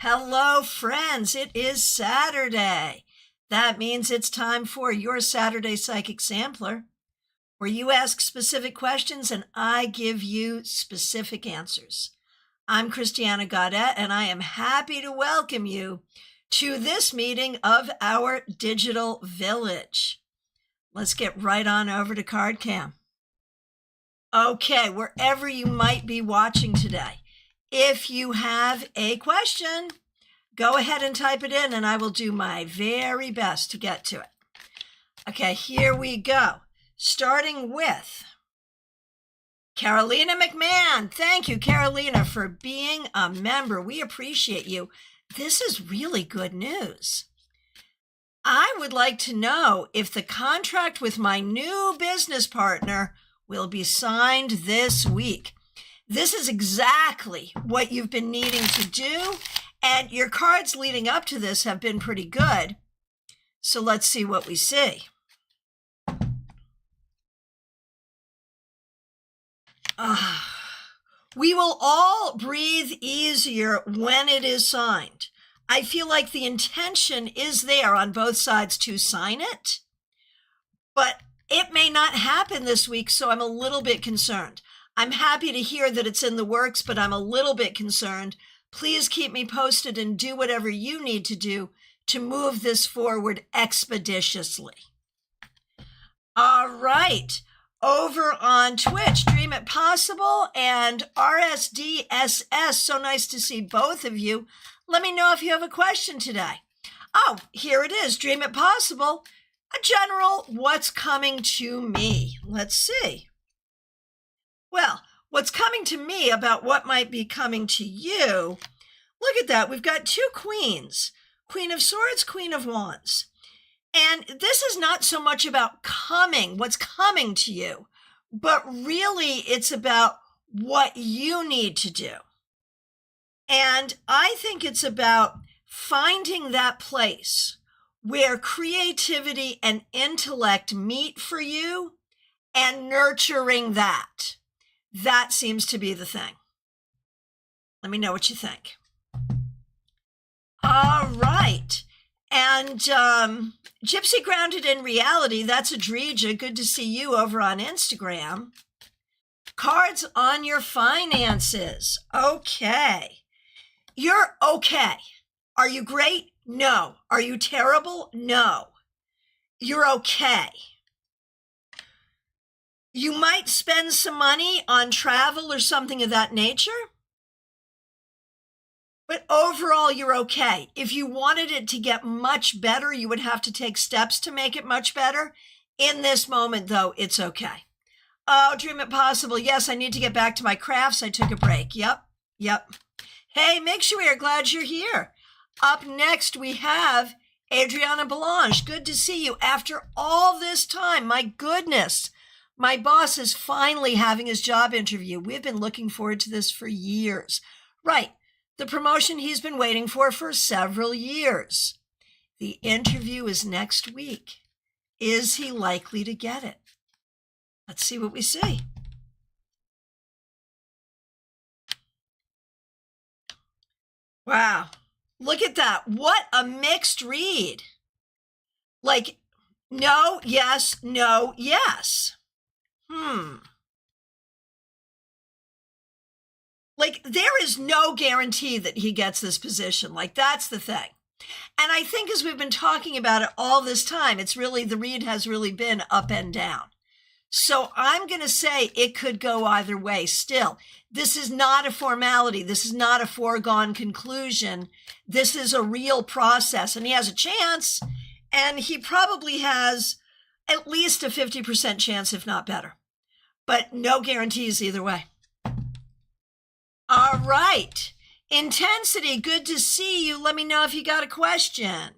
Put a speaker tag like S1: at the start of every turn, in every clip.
S1: Hello, friends. It is Saturday. That means it's time for your Saturday Psychic Sampler, where you ask specific questions and I give you specific answers. I'm Christiana Gaudet, and I am happy to welcome you to this meeting of our digital village. Let's get right on over to CardCam. Okay, wherever you might be watching today, if you have a question, go ahead and type it in and I will do my very best to get to it. Okay, here we go. Starting with Carolina McMahon. Thank you, Carolina, for being a member. We appreciate you. This is really good news. I would like to know if the contract with my new business partner will be signed this week. This is exactly what you've been needing to do, and your cards leading up to this have been pretty good. So let's see what we see. We will all breathe easier when it is signed. I feel like the intention is there on both sides to sign it, but it may not happen this week, so I'm a little bit concerned. I'm happy to hear that it's in the works, but I'm a little bit concerned. Please keep me posted and do whatever you need to do to move this forward expeditiously. All right. Over on Twitch, Dream It Possible and RSDSS. So nice to see both of you. Let me know if you have a question today. Oh, here it is. Dream It Possible. A general, what's coming to me? Let's see. Well, what's coming to me about what might be coming to you, look at that. We've got two queens, Queen of Swords, Queen of Wands. And this is not so much about what's coming to you, but really it's about what you need to do. And I think it's about finding that place where creativity and intellect meet for you and nurturing that. That seems to be the thing. Let me know what you think. All right. And Gypsy Grounded in Reality, that's Adrija. Good to see you over on Instagram. Cards on your finances. Okay. You're okay. Are you great? No. Are you terrible? No. You're okay. You might spend some money on travel or something of that nature, but overall, you're okay. If you wanted it to get much better, you would have to take steps to make it much better. In this moment, though, it's okay. Oh, Dream It Possible. Yes, I need to get back to my crafts. I took a break. Yep. Hey, make sure we are glad you're here. Up next, we have Adriana Belange. Good to see you after all this time. My goodness. My boss is finally having his job interview. We've been looking forward to this for years. Right. The promotion he's been waiting for several years. The interview is next week. Is he likely to get it? Let's see what we see. Wow. Look at that. What a mixed read. Like, no, yes, no, yes. Like, there is no guarantee that he gets this position. Like, that's the thing. And I think as we've been talking about it all this time, the read has really been up and down. So I'm going to say it could go either way still. This is not a formality. This is not a foregone conclusion. This is a real process, and he has a chance, and he probably has at least a 50% chance, if not better. But no guarantees either way. All right. Intensity, good to see you. Let me know if you got a question.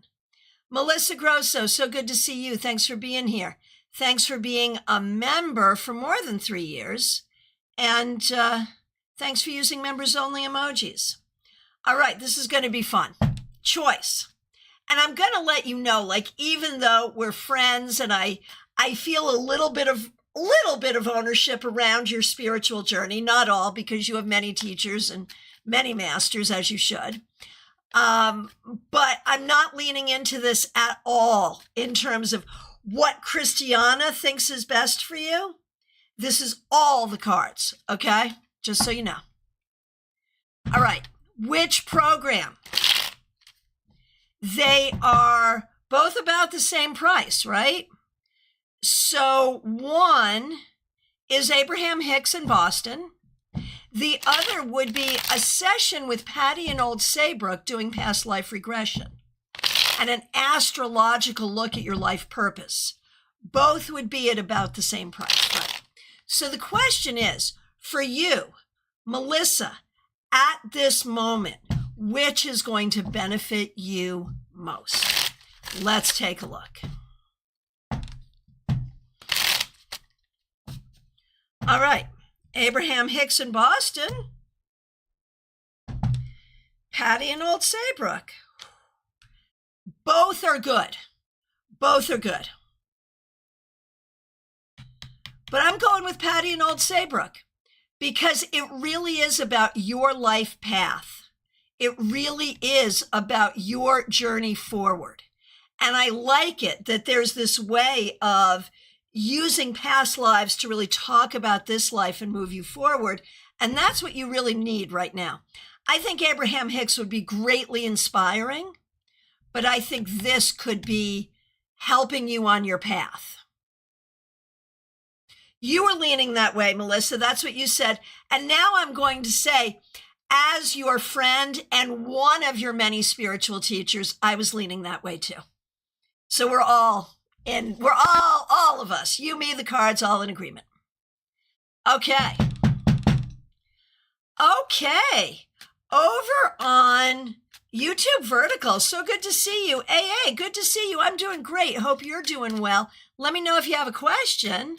S1: Melissa Grosso, so good to see you. Thanks for being here. Thanks for being a member for more than 3 years. And thanks for using members-only emojis. All right, this is going to be fun. Choice. And I'm going to let you know, like, even though we're friends and I feel a little bit of ownership around your spiritual journey, not all, because you have many teachers and many masters, as you should. But I'm not leaning into this at all in terms of what Christiana thinks is best for you. This is all the cards, okay? Just so you know. All right, which program? They are both about the same price, right? So one is Abraham Hicks in Boston. The other would be a session with Patty and Old Saybrook doing past life regression and an astrological look at your life purpose. Both would be at about the same price, right? So the question is, for you, Melissa, at this moment, which is going to benefit you most? Let's take a look. All right, Abraham Hicks in Boston, Patty and Old Saybrook. Both are good. Both are good. But I'm going with Patty and Old Saybrook because it really is about your life path. It really is about your journey forward. And I like it that there's this way of using past lives to really talk about this life and move you forward. And that's what you really need right now. I think Abraham Hicks would be greatly inspiring, but I think this could be helping you on your path. You were leaning that way, Melissa. That's what you said. And now I'm going to say, as your friend and one of your many spiritual teachers, I was leaning that way too. So we're all of us, you, me, the cards, all in agreement. Okay. Over on YouTube Vertical. So good to see you. AA, good to see you. I'm doing great. Hope you're doing well. Let me know if you have a question.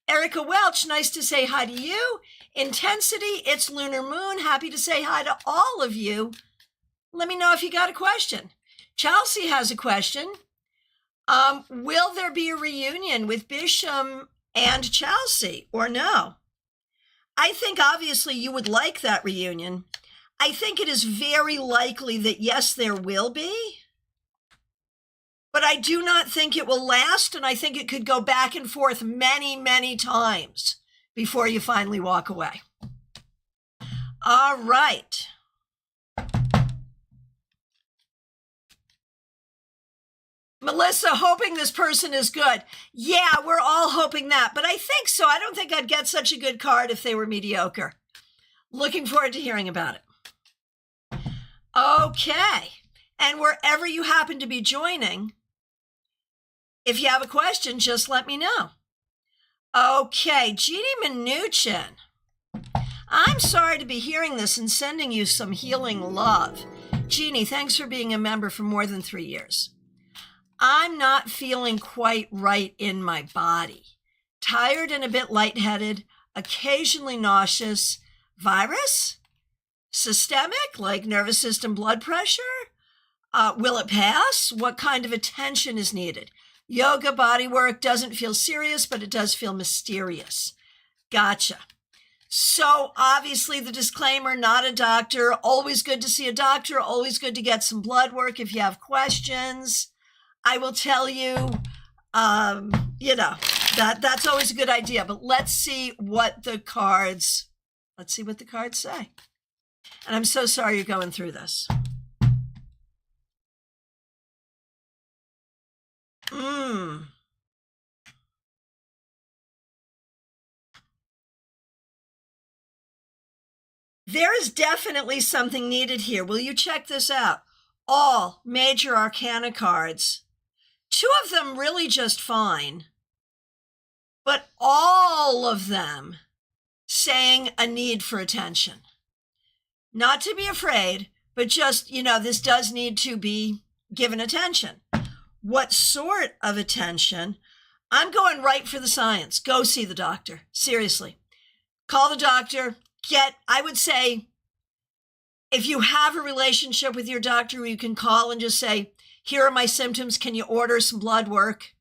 S1: Erica Welch, nice to say hi to you. Intensity, it's Lunar Moon. Happy to say hi to all of you. Let me know if you got a question. Chelsea has a question. Will there be a reunion with Bisham and Chelsea or no? I think obviously you would like that reunion. I think it is very likely that yes, there will be. But I do not think it will last, and I think it could go back and forth many, many times before you finally walk away. All right. Melissa, hoping this person is good. Yeah, we're all hoping that, but I think so. I don't think I'd get such a good card if they were mediocre. Looking forward to hearing about it. Okay. And wherever you happen to be joining, if you have a question, just let me know. Okay, Jeannie Mnuchin. I'm sorry to be hearing this and sending you some healing love. Jeannie, thanks for being a member for more than 3 years. I'm not feeling quite right in my body. Tired and a bit lightheaded, occasionally nauseous. Virus? Systemic, like nervous system blood pressure? Will it pass? What kind of attention is needed? Yoga, body work doesn't feel serious, but it does feel mysterious. Gotcha. So obviously the disclaimer, not a doctor. Always good to see a doctor. Always good to get some blood work if you have questions. I will tell you, that's always a good idea. But let's see what the cards say. And I'm so sorry you're going through this. There is definitely something needed here. Will you check this out? All major arcana cards. 2 of them really just fine, but all of them saying a need for attention. Not to be afraid, but just, this does need to be given attention. What sort of attention? I'm going right for the science. Go see the doctor. Seriously. Call the doctor. I would say, if you have a relationship with your doctor, you can call and just say, here are my symptoms. Can you order some blood work?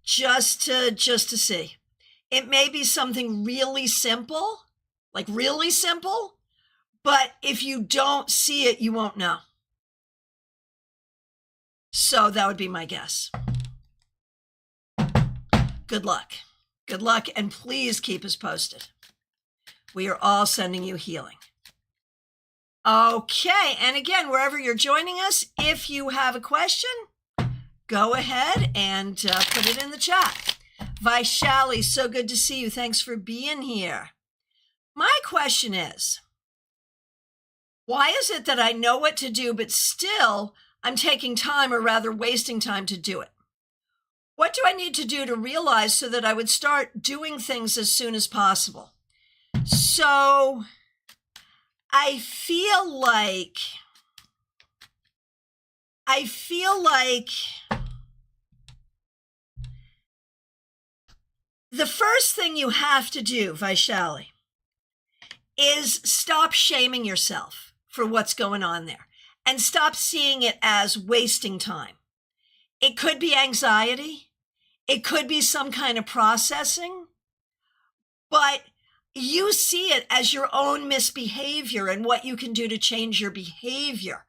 S1: Just to see. It may be something really simple, But if you don't see it, you won't know. So that would be my guess. Good luck. Good luck, and please keep us posted. We are all sending you healing. Okay, and again, wherever you're joining us, if you have a question, go ahead and put it in the chat. Vaishali, so good to see you. Thanks for being here. My question is, why is it that I know what to do, but still I'm taking time, or rather wasting time to do it? What do I need to do to realize so that I would start doing things as soon as possible? So I feel like the first thing you have to do, Vaishali, is stop shaming yourself for what's going on there and stop seeing it as wasting time. It could be anxiety. It could be some kind of processing, but you see it as your own misbehavior and what you can do to change your behavior.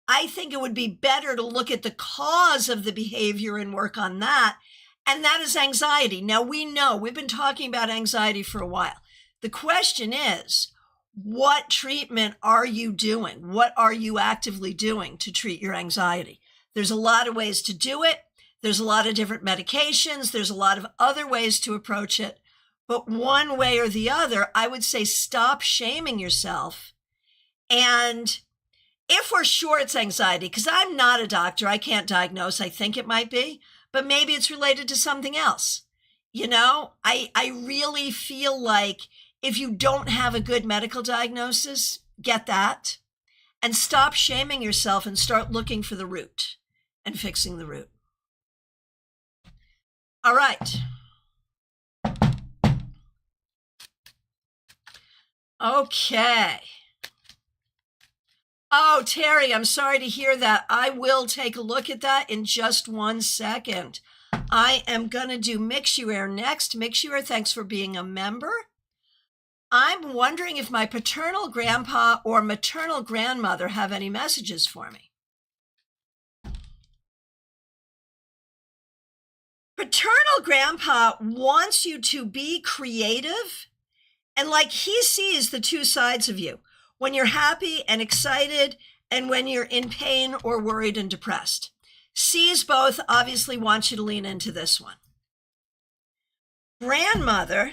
S1: I think it would be better to look at the cause of the behavior and work on that. And that is anxiety. Now, we know we've been talking about anxiety for a while. The question is, what treatment are you doing? What are you actively doing to treat your anxiety? There's a lot of ways to do it. There's a lot of different medications. There's a lot of other ways to approach it. But one way or the other, I would say stop shaming yourself. And if we're sure it's anxiety, because I'm not a doctor, I can't diagnose, I think it might be, but maybe it's related to something else. You know, I really feel like if you don't have a good medical diagnosis, get that and stop shaming yourself and start looking for the root and fixing the root. All right. Okay. Oh, Terry, I'm sorry to hear that. I will take a look at that in just 1 second. I am going to do Mixuair next. Mixuair, thanks for being a member. I'm wondering if my paternal grandpa or maternal grandmother have any messages for me. Paternal grandpa wants you to be creative, and like he sees the two sides of you, when you're happy and excited and when you're in pain or worried and depressed. Sees both, obviously wants you to lean into this one. Grandmother,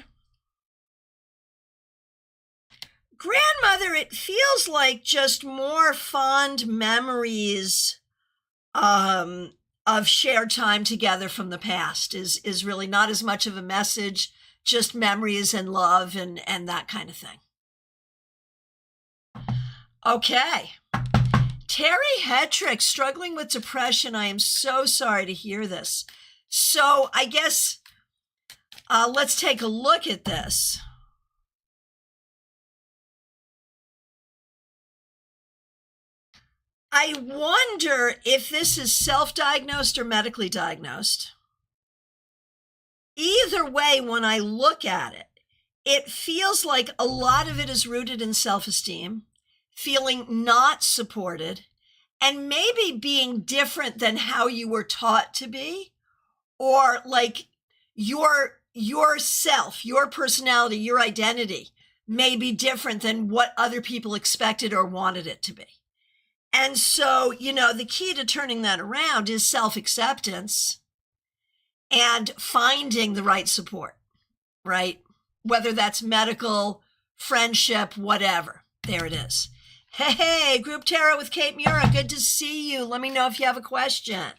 S1: it feels like just more fond memories of shared time together from the past is really not as much of a message, just memories and love and that kind of thing. Okay. Terry Hetrick, struggling with depression. I am so sorry to hear this. So I guess let's take a look at this. I wonder if this is self-diagnosed or medically diagnosed. Either way, when I look at it, it feels like a lot of it is rooted in self-esteem, feeling not supported, and maybe being different than how you were taught to be, or like yourself, your personality, your identity may be different than what other people expected or wanted it to be. And so, you know, the key to turning that around is self-acceptance and finding the right support, right? Whether that's medical, friendship, whatever. There it is. Hey, Group Tarot with Kate Mura. Good to see you. Let me know if you have a question.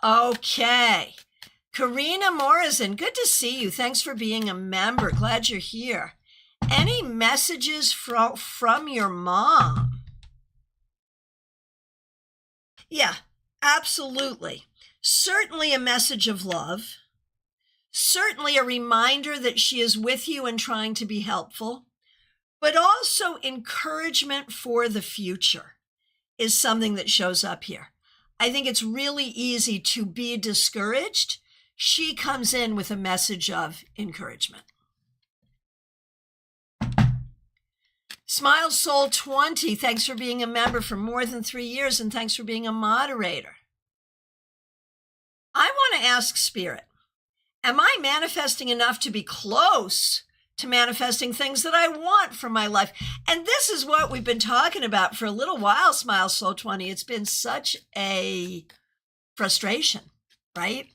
S1: Okay. Karina Morrison, good to see you. Thanks for being a member. Glad you're here. Any messages from your mom? Yeah, absolutely. Certainly a message of love. Certainly a reminder that she is with you and trying to be helpful. But also encouragement for the future is something that shows up here. I think it's really easy to be discouraged. She comes in with a message of encouragement. Smile Soul 20, thanks for being a member for more than 3 years, and thanks for being a moderator. I want to ask Spirit, am I manifesting enough to be close to manifesting things that I want for my life? And this is what we've been talking about for a little while, Smile Soul 20. It's been such a frustration, right?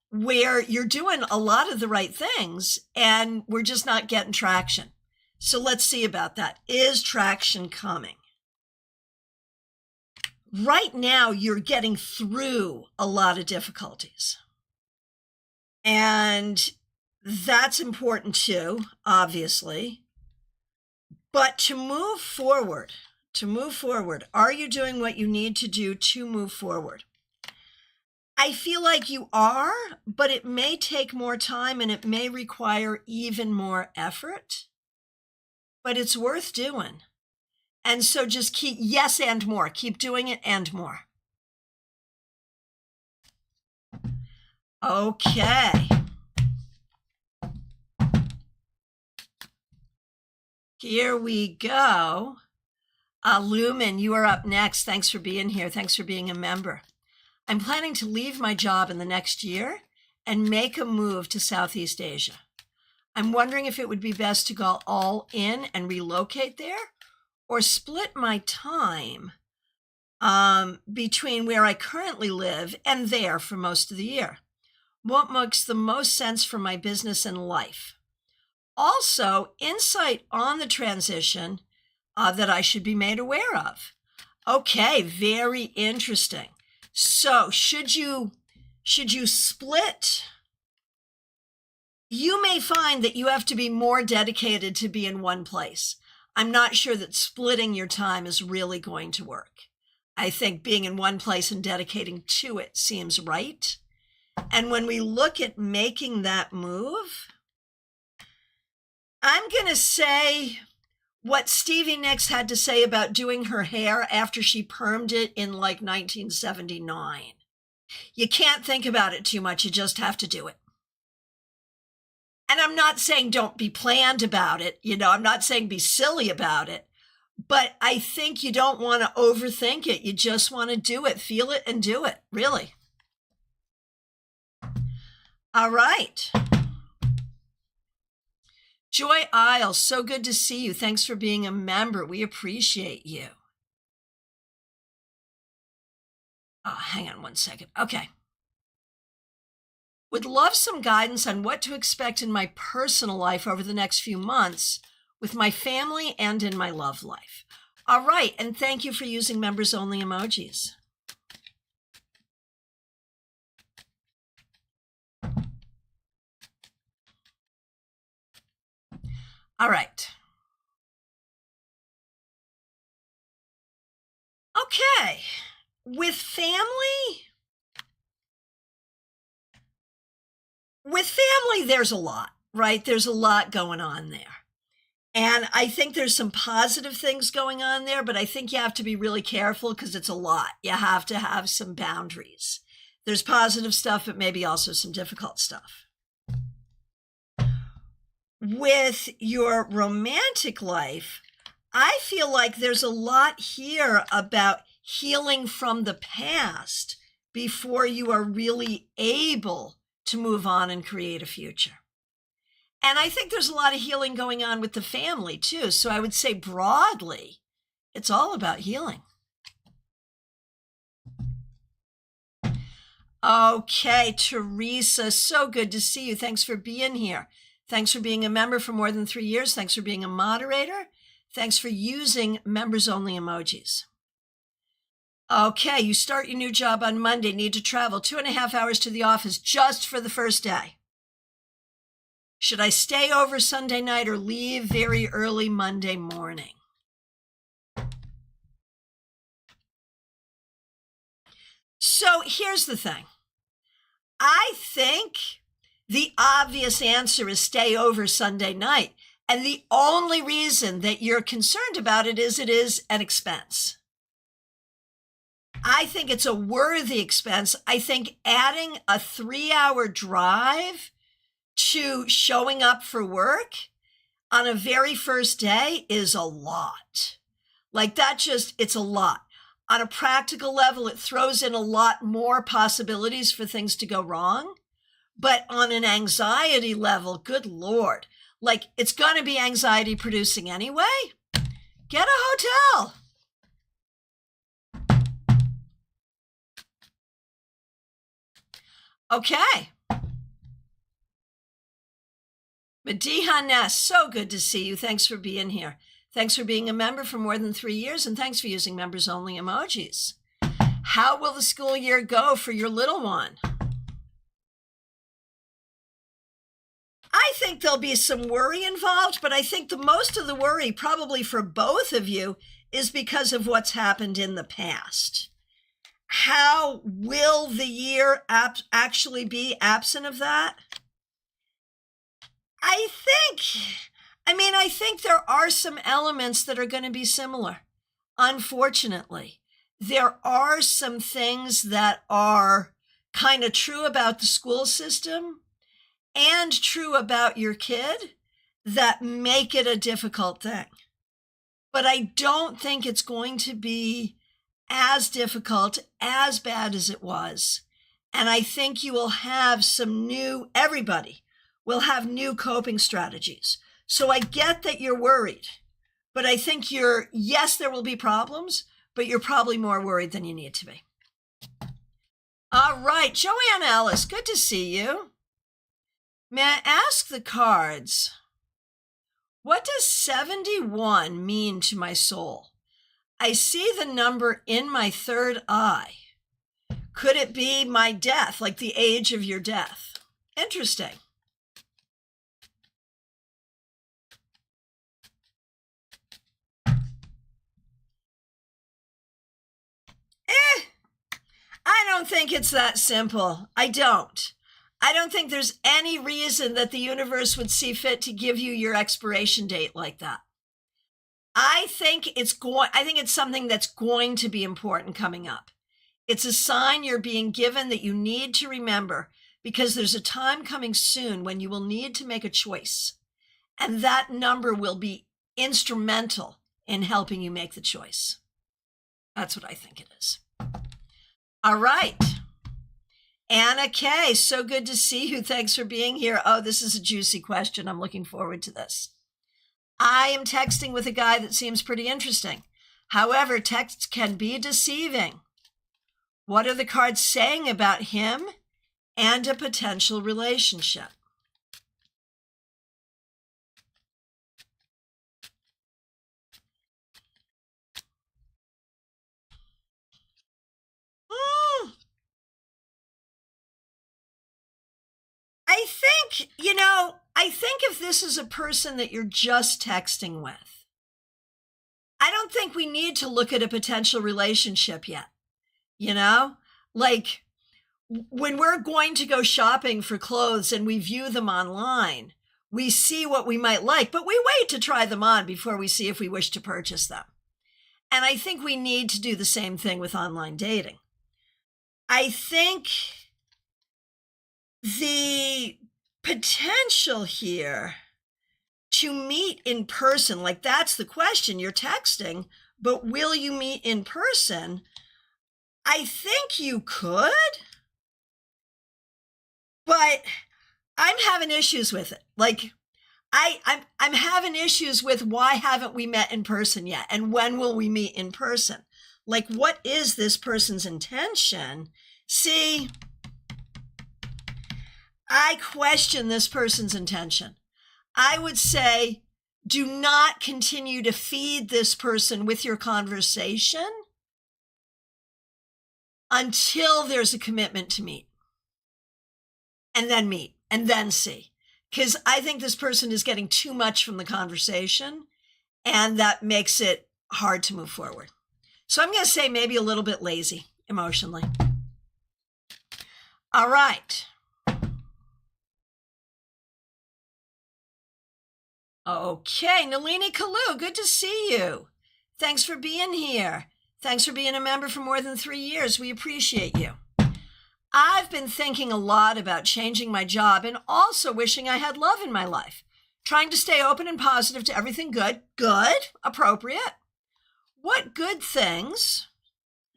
S1: Where you're doing a lot of the right things and we're just not getting traction. So let's see about that. Is traction coming? Right now, you're getting through a lot of difficulties. And that's important too, obviously. But to move forward, are you doing what you need to do to move forward? I feel like you are, but it may take more time and it may require even more effort. But it's worth doing. And so just keep, yes, and more. Keep doing it and more. Okay. Here we go. Lumen, you are up next. Thanks for being here. Thanks for being a member. I'm planning to leave my job in the next year and make a move to Southeast Asia. I'm wondering if it would be best to go all in and relocate there or split my time between where I currently live and there for most of the year. What makes the most sense for my business and life? Also, insight on the transition that I should be made aware of. Okay, very interesting. So should you split? You may find that you have to be more dedicated to be in one place. I'm not sure that splitting your time is really going to work. I think being in one place and dedicating to it seems right. And when we look at making that move, I'm going to say what Stevie Nicks had to say about doing her hair after she permed it in like 1979. You can't think about it too much. You just have to do it. And I'm not saying don't be planned about it. I'm not saying be silly about it. But I think you don't want to overthink it. You just want to do it, feel it, and do it, really. All right. Joy Isle, so good to see you. Thanks for being a member. We appreciate you. Oh, hang on one second. Okay. Would love some guidance on what to expect in my personal life over the next few months with my family and in my love life. All right, and thank you for using members-only emojis. All right. Okay, with family, there's a lot, right? There's a lot going on there. And I think there's some positive things going on there, but I think you have to be really careful because it's a lot. You have to have some boundaries. There's positive stuff, but maybe also some difficult stuff. With your romantic life, I feel like there's a lot here about healing from the past before you are really able to move on and create a future. And I think there's a lot of healing going on with the family too. So I would say broadly, it's all about healing. Okay, Teresa, so good to see you. Thanks for being here. Thanks for being a member for more than 3 years. Thanks for being a moderator. Thanks for using members-only emojis. Okay, you start your new job on Monday, need to travel 2.5 hours to the office just for the first day. Should I stay over Sunday night or leave very early Monday morning? So here's the thing. I think the obvious answer is stay over Sunday night. And the only reason that you're concerned about it is an expense. I think it's a worthy expense. I think adding a 3-hour drive to showing up for work, on a very first day is a lot. Like that it's a lot. On a practical level, it throws in a lot more possibilities for things to go wrong. But on an anxiety level, good Lord, like it's going to be anxiety producing anyway. Get a hotel. Okay. Mediha Ness, so good to see you. Thanks for being here. Thanks for being a member for more than 3 years, and thanks for using members only emojis. How will the school year go for your little one? I think there'll be some worry involved, but I think the most of the worry probably for both of you is because of what's happened in the past. How will the year actually be absent of that? I think there are some elements that are going to be similar. Unfortunately, there are some things that are kind of true about the school system and true about your kid that make it a difficult thing. But I don't think it's going to be as difficult, as bad as it was. And I think you will have everybody will have new coping strategies. So I get that you're worried, but I think yes, there will be problems, but you're probably more worried than you need to be. All right, Joanne Ellis, good to see you. May I ask the cards, what does 71 mean to my soul? I see the number in my third eye. Could it be my death, like the age of your death? Interesting. I don't think it's that simple. I don't think there's any reason that the universe would see fit to give you your expiration date like that. I think it's something that's going to be important coming up. It's a sign you're being given that you need to remember, because there's a time coming soon when you will need to make a choice. And that number will be instrumental in helping you make the choice. That's what I think it is. All right. Anna K, so good to see you. Thanks for being here. Oh, this is a juicy question. I'm looking forward to this. I am texting with a guy that seems pretty interesting. However, texts can be deceiving. What are the cards saying about him and a potential relationship? I think if this is a person that you're just texting with, I don't think we need to look at a potential relationship yet. Like when we're going to go shopping for clothes and we view them online, we see what we might like, but we wait to try them on before we see if we wish to purchase them. And I think we need to do the same thing with online dating. I think the potential here to meet in person, like that's the question. You're texting, but will you meet in person? I think you could, but I'm having issues with it. Like I'm having issues with why haven't we met in person yet? And when will we meet in person? Like, what is this person's intention? See, I question this person's intention. I would say, do not continue to feed this person with your conversation until there's a commitment to meet. And then meet, and then see. Because I think this person is getting too much from the conversation, and that makes it hard to move forward. So I'm going to say maybe a little bit lazy emotionally. All right. Okay, Nalini Kalu, good to see you. Thanks for being here. Thanks for being a member for more than 3 years. We appreciate you. I've been thinking a lot about changing my job and also wishing I had love in my life. Trying to stay open and positive to everything good. Good, appropriate. What good things,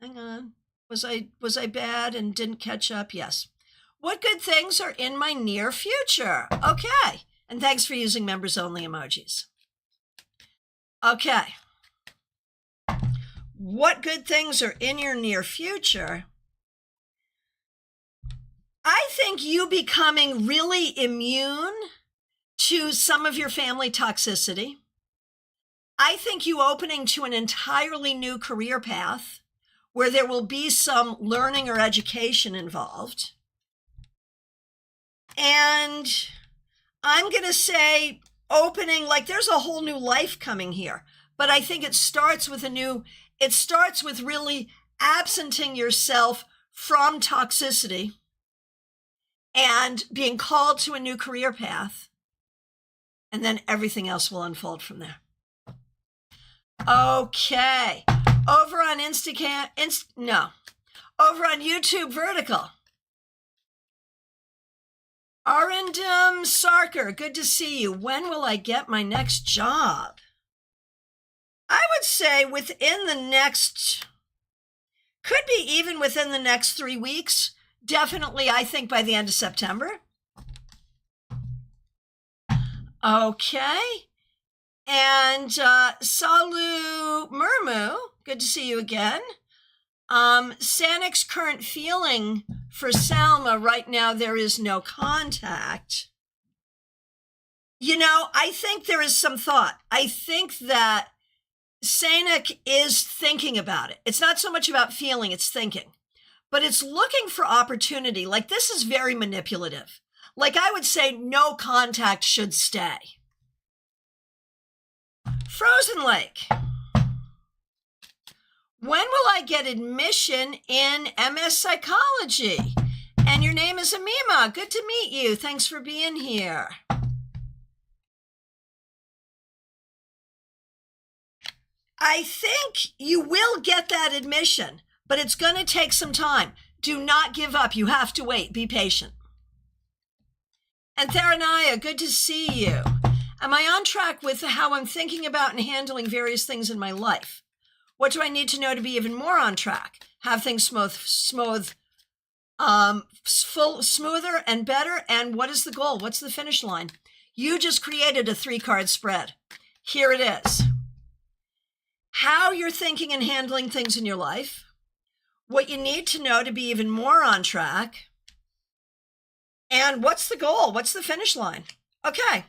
S1: hang on, was I bad and didn't catch up? Yes. What good things are in my near future? Okay. And thanks for using members only emojis. Okay. What good things are in your near future? I think you becoming really immune to some of your family toxicity. I think you opening to an entirely new career path where there will be some learning or education involved. And I'm going to say opening, like there's a whole new life coming here. But I think it starts with really absenting yourself from toxicity and being called to a new career path. And then everything else will unfold from there. Okay. Over on over on YouTube Vertical. Arindam Sarkar, good to see you. When will I get my next job? I would say within the next, could be even within the next 3 weeks. Definitely, I think by the end of September. Okay. And Salu Murmu, good to see you again. Sanik's current feeling for Salma right now, there is no contact. You know, I think there is some thought. I think that Sanik is thinking about it. It's not so much about feeling, it's thinking. But it's looking for opportunity. Like this is very manipulative. Like I would say no contact should stay. Frozen Lake. When will I get admission in MS Psychology? And your name is Amima. Good to meet you. Thanks for being here. I think you will get that admission, but it's going to take some time. Do not give up. You have to wait. Be patient. And Theranaya, good to see you. Am I on track with how I'm thinking about and handling various things in my life? What do I need to know to be even more on track? Have things smoother and better? And what is the goal? What's the finish line? You just created a 3-card spread. Here it is. How you're thinking and handling things in your life, what you need to know to be even more on track, and what's the goal? What's the finish line? Okay.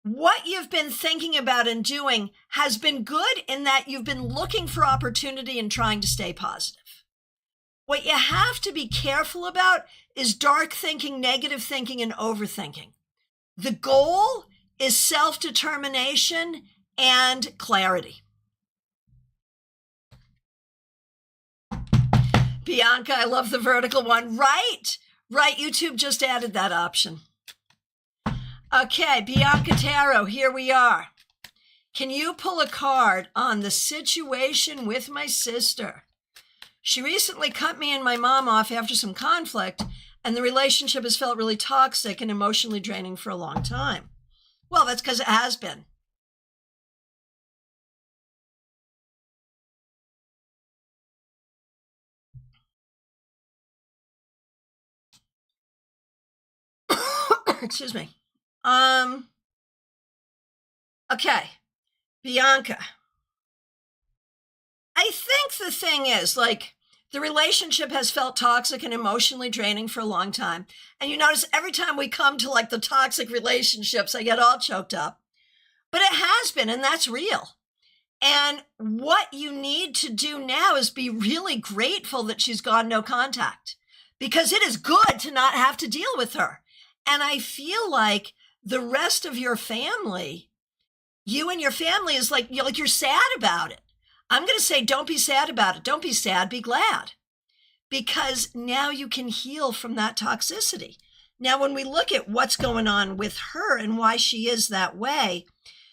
S1: What you've been thinking about and doing has been good in that you've been looking for opportunity and trying to stay positive. What you have to be careful about is dark thinking, negative thinking, and overthinking. The goal is self-determination and clarity. Bianca, I love the vertical one. Right, YouTube just added that option. Okay, Bianca Tarot, here we are. Can you pull a card on the situation with my sister? She recently cut me and my mom off after some conflict, and the relationship has felt really toxic and emotionally draining for a long time. Well, that's because it has been. Excuse me. Okay, Bianca. I think the thing is, like, the relationship has felt toxic and emotionally draining for a long time. And you notice every time we come to like the toxic relationships, I get all choked up. But it has been, and that's real. And what you need to do now is be really grateful that she's gone no contact, because it is good to not have to deal with her. And I feel like the rest of your family, you and your family is like you're sad about it. I'm going to say, don't be sad about it. Don't be sad, be glad. Because now you can heal from that toxicity. Now, when we look at what's going on with her and why she is that way,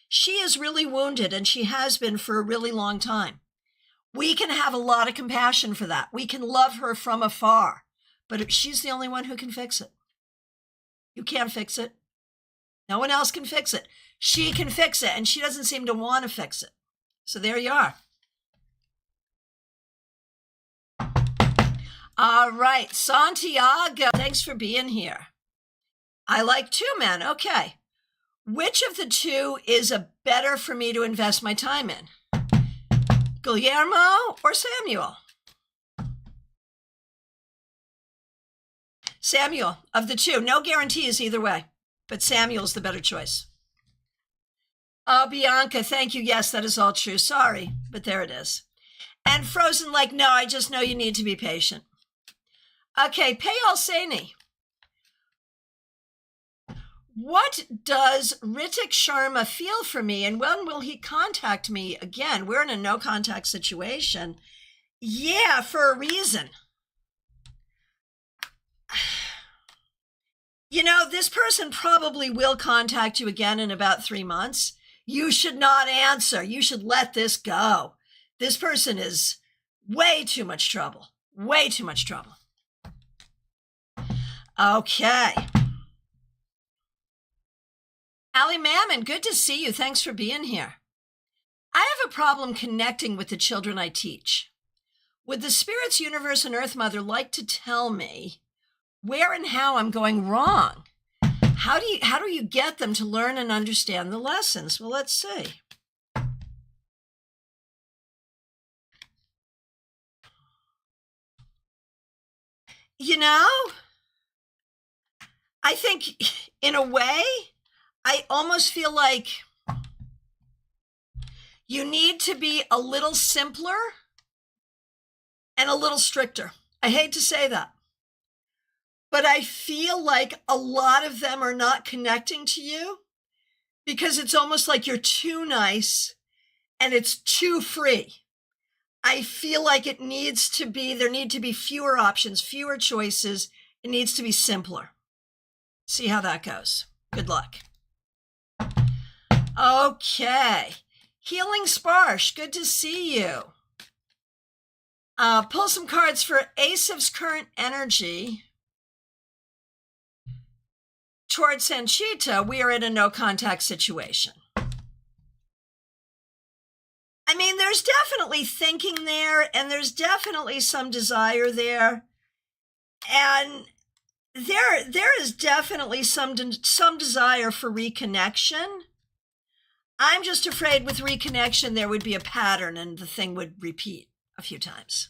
S1: she is really wounded, and she has been for a really long time. We can have a lot of compassion for that. We can love her from afar, but she's the only one who can fix it. You can't fix it. No one else can fix it. She can fix it, and she doesn't seem to want to fix it. So there you are. All right, Santiago, thanks for being here. I like 2 men. Okay. Which of the 2 is a better for me to invest my time in? Guillermo or Samuel? Samuel, of the 2. No guarantees either way, but Samuel's the better choice. Oh, Bianca, thank you. Yes, that is all true. Sorry, but there it is. And Frozen Lake, no, I just know you need to be patient. Okay, Payal Saini. What does Ritik Sharma feel for me, and when will he contact me again? We're in a no-contact situation. Yeah, for a reason. You know, this person probably will contact you again in about 3 months. You should not answer. You should let this go. This person is way too much trouble. Way too much trouble. Okay. Ali Mammon, good to see you. Thanks for being here. I have a problem connecting with the children I teach. Would the Spirits, Universe, and Earth Mother like to tell me where and how I'm going wrong? How do you get them to learn and understand the lessons? Well, let's see. You know, I think in a way, I almost feel like you need to be a little simpler and a little stricter. I hate to say that, but I feel like a lot of them are not connecting to you because it's almost like you're too nice and it's too free. I feel like there need to be fewer options, fewer choices. It needs to be simpler. See how that goes. Good luck. Okay. Healing Sparsh, good to see you. Pull some cards for Asif's current energy. Towards Sanchita, we are in a no-contact situation. I mean, there's definitely thinking there, and there's definitely some desire there. And there is definitely some desire for reconnection. I'm just afraid with reconnection, there would be a pattern and the thing would repeat a few times.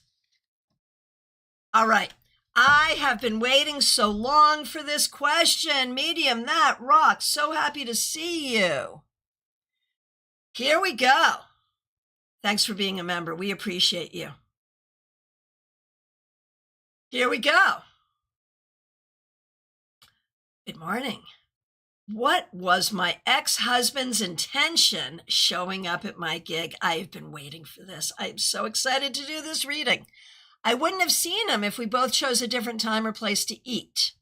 S1: All right. I have been waiting so long for this question. Medium, that rocks. So happy to see you. Here we go. Thanks for being a member. We appreciate you. Here we go. Good morning. What was my ex-husband's intention showing up at my gig? I've been waiting for this. I'm so excited to do this reading. I wouldn't have seen him if we both chose a different time or place to eat.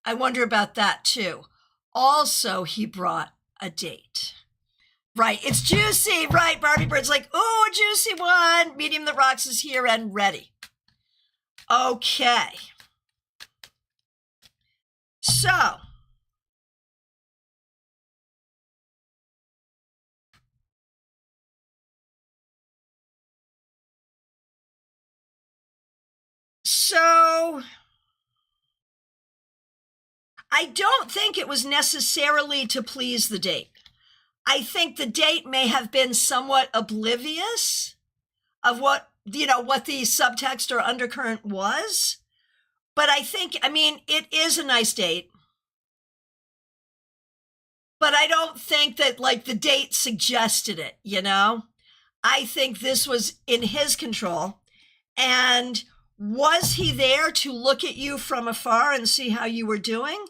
S1: I wonder about that too. Also, he brought a date. Right, it's juicy. Right, Barbie Bird's like, ooh, a juicy one. Medium that rocks is here and ready. Okay. So, I don't think it was necessarily to please the date. I think the date may have been somewhat oblivious of what the subtext or undercurrent was. But it is a nice date. But I don't think that the date suggested it, I think this was in his control. And was he there to look at you from afar and see how you were doing?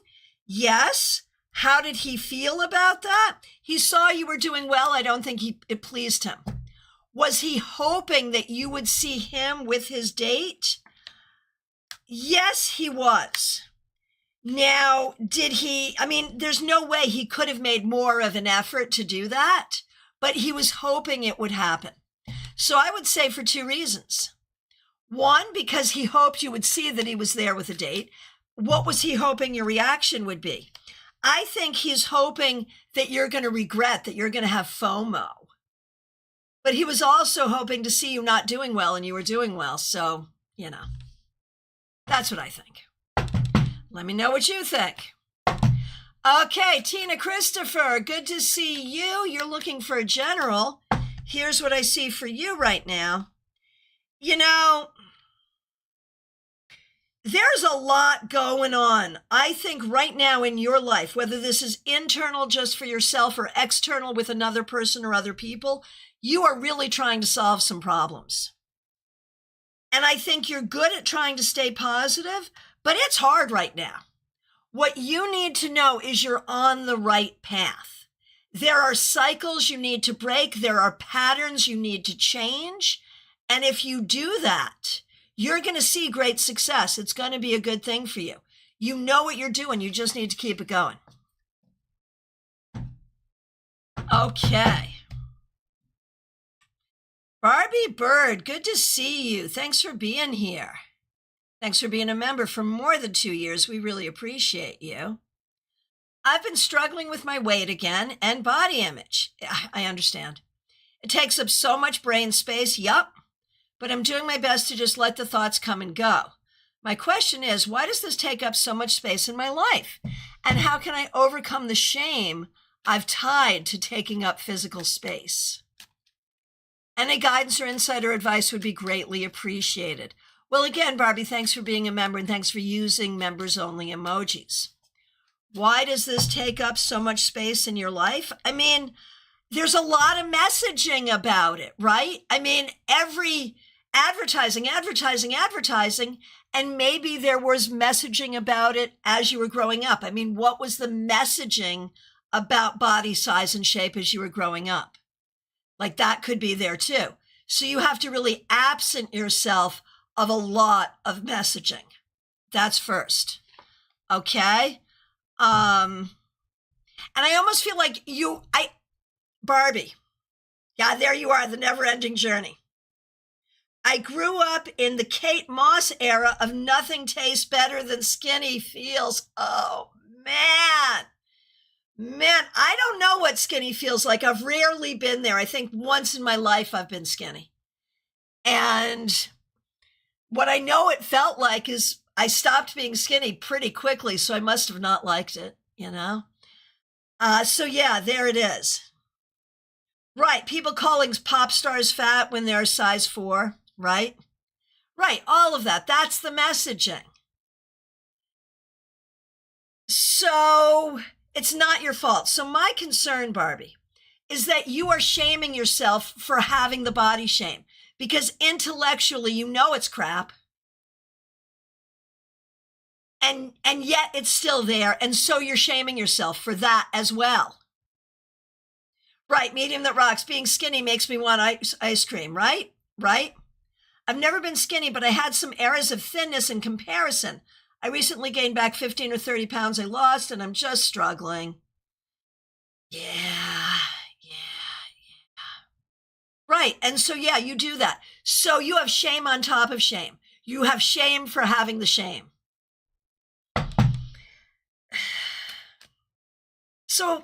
S1: Yes. How did he feel about that? He saw you were doing well. I don't think it pleased him. Was he hoping that you would see him with his date? Yes, he was. Now, there's no way he could have made more of an effort to do that, but he was hoping it would happen. So I would say for 2 reasons. One, because he hoped you would see that he was there with a date. What was he hoping your reaction would be? I think he's hoping that you're going to regret, that you're going to have FOMO. But he was also hoping to see you not doing well, and you were doing well. So, that's what I think. Let me know what you think. Okay, Tina Christopher, good to see you. You're looking for a general. Here's what I see for you right now. There's a lot going on. I think right now in your life, whether this is internal just for yourself or external with another person or other people, you are really trying to solve some problems. And I think you're good at trying to stay positive, but it's hard right now. What you need to know is you're on the right path. There are cycles you need to break. There are patterns you need to change. And if you do that, you're going to see great success. It's going to be a good thing for you. You know what you're doing. You just need to keep it going. Okay. Barbie Bird, good to see you. Thanks for being here. Thanks for being a member for more than 2 years. We really appreciate you. I've been struggling with my weight again and body image. I understand. It takes up so much brain space. Yup. But I'm doing my best to just let the thoughts come and go. My question is, why does this take up so much space in my life? And how can I overcome the shame I've tied to taking up physical space? Any guidance or insight or advice would be greatly appreciated. Well, again, Barbie, thanks for being a member and thanks for using members-only emojis. Why does this take up so much space in your life? I mean, there's a lot of messaging about it, right? I mean, every advertising, and maybe there was messaging about it as you were growing up. I mean, what was the messaging about body size and shape as you were growing up? Like that could be there too. So you have to really absent yourself of a lot of messaging. That's first. Okay. And I almost feel like Barbie. Yeah, there you are, the never-ending journey. I grew up in the Kate Moss era of nothing tastes better than skinny feels. Oh, man. Man, I don't know what skinny feels like. I've rarely been there. I think once in my life I've been skinny. And what I know it felt like is I stopped being skinny pretty quickly, so I must have not liked it, So yeah, there it is. Right, people calling pop stars fat when they're size 4, right? Right, all of that. That's the messaging. So it's not your fault. So my concern, Barbie, is that you are shaming yourself for having the body shame because intellectually you know it's crap. And yet it's still there. And so you're shaming yourself for that as well. Right, medium that rocks. Being skinny makes me want ice cream, right? Right? I've never been skinny, but I had some eras of thinness in comparison. I recently gained back 15 or 30 pounds I lost, and I'm just struggling. Yeah. Right, and so, yeah, you do that. So you have shame on top of shame. You have shame for having the shame. So,